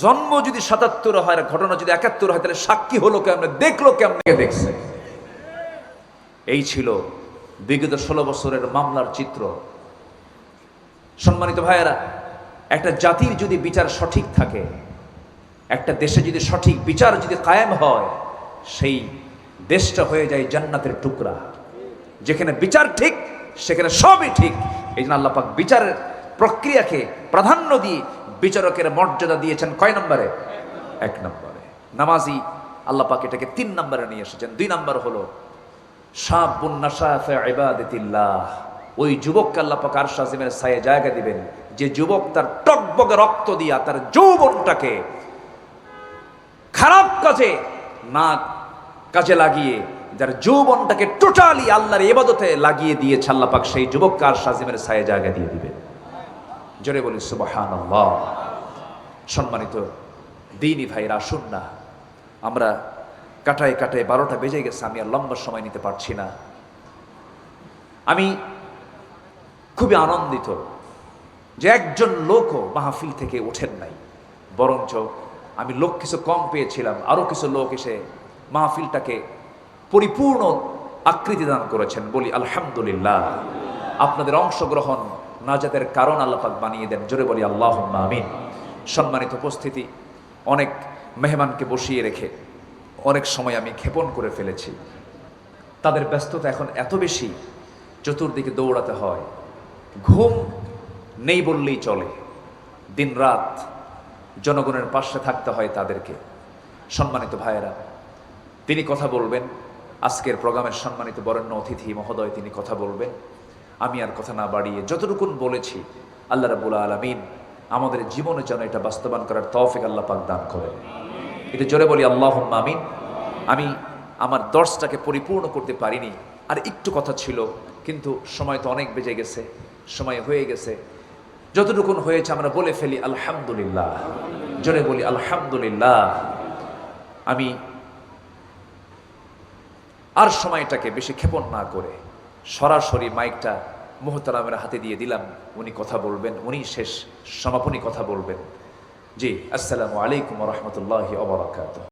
জন্ম যদি ৭৭ হয় আর ঘটনা যদি ৭১ হয়, তাহলে সাক্ষী হলো কেমনে, দেখলো কেমনে? দেখছে। এই ছিল বিগত 16 বছরের মামলার চিত্র। সম্মানিত ভাইয়েরা, একটা জাতির যদি বিচার সঠিক থাকে, একটা দেশে যদি সঠিক বিচার যদি কায়েম হয়, সেই দেশটা হয়ে যায় জান্নাতের টুকরা। যেখানে বিচার ঠিক সেখানে সবই ঠিক। এই জন্য আল্লাহ পাক বিচারের প্রক্রিয়াকে প্রাধান্য দিয়ে বিচারকের মর্যাদা দিয়েছেন কয় নম্বরে? 1 নম্বরে। নামাজি আল্লাহ পাক এটাকে 3 নম্বরে নিয়ে এসেছেন। 2 নম্বর হলো শাবুন নাশা ফি ইবাদাতিল্লাহ। ওই যুবককে আল্লাহ পাক আরশ আজিমের ছায়ায় জায়গা দিবেন, যে যুবক তার টকবগে রক্ত দিয়া তার যৌবনটাকে খারাপ কাজে না কাজে লাগিয়ে, যার যৌবনটাকে টোটালি আল্লাহর ইবাদতে লাগিয়ে দিয়েছে, আল্লাহ পাক সেই যুবককে আরশ আজিমের ছায়ায় জায়গা দিয়ে দিবেন। জোরে বলি সুবহানাল্লাহ। সম্মানিত দ্বীনি ভাইরা, আসুন না, আমরা কাটায় কাটায় 12টা বেজে গেছে, আমি আর লম্বা সময় নিতে পারছি না। আমি খুবই আনন্দিত যে একজন লোকও মাহফিল থেকে ওঠেন নাই, বরঞ্চ আমি লোক কিছু কম পেয়েছিলাম, আরো কিছু লোক এসে মাহফিলটাকে পরিপূর্ণ আকৃতি দান করেছেন। বলি আলহামদুলিল্লাহ। আপনাদের অংশগ্রহণ নাজাতের কারণ আল্লাহ পাক বানিয়ে দেন। জোরে বলি আল্লাহুম্মা আমিন। সম্মানিত উপস্থিতি, অনেক মেহমানকে বসিয়ে রেখে অনেক সময় আমি ক্ষেপণ করে ফেলেছি। তাদের ব্যস্ততা এখন এত বেশি, চতুর্দিকে দৌড়াতে হয়, ঘুম নেই বললেই চলে, দিন রাত জনগণের পাশে থাকতে হয় তাদেরকে। সম্মানিত ভাইয়েরা, তিনি কথা বলবেন, আজকের প্রোগ্রামের সম্মানিত বরেণ্য অতিথি মহোদয় তিনি কথা বলবেন। আমি আর কথা না বাড়িয়ে যতটুকুন বলেছি, আল্লাহ রাব্বুল আলামিন আমাদের জীবনে যেন এটা বাস্তবায়ন করার তৌফিক আল্লাহ পাক দান করেন। এটা জোরে বলি আল্লাহুম্মা আমিন। আমি আমার দর্শটাকে পরিপূর্ণ করতে পারিনি, আর একটু কথা ছিল, কিন্তু সময় তো অনেক বেজে গেছে, সময় হয়ে গেছে। যতটুকুন হয়েছে আমরা বলে ফেলি আলহামদুলিল্লাহ। জোরে বলি আলহামদুলিল্লাহ। আমি আর সময়টাকে বেশি ক্ষেপণ না করে সরাসরি মাইকটা মুহতারামের হাতে দিয়ে দিলাম। উনি কথা বলবেন, উনি শেষ সমাপনী কথা বলবেন। জি, আসসালামু আলাইকুম ওয়া রাহমাতুল্লাহি ওয়া বারাকাতুহু।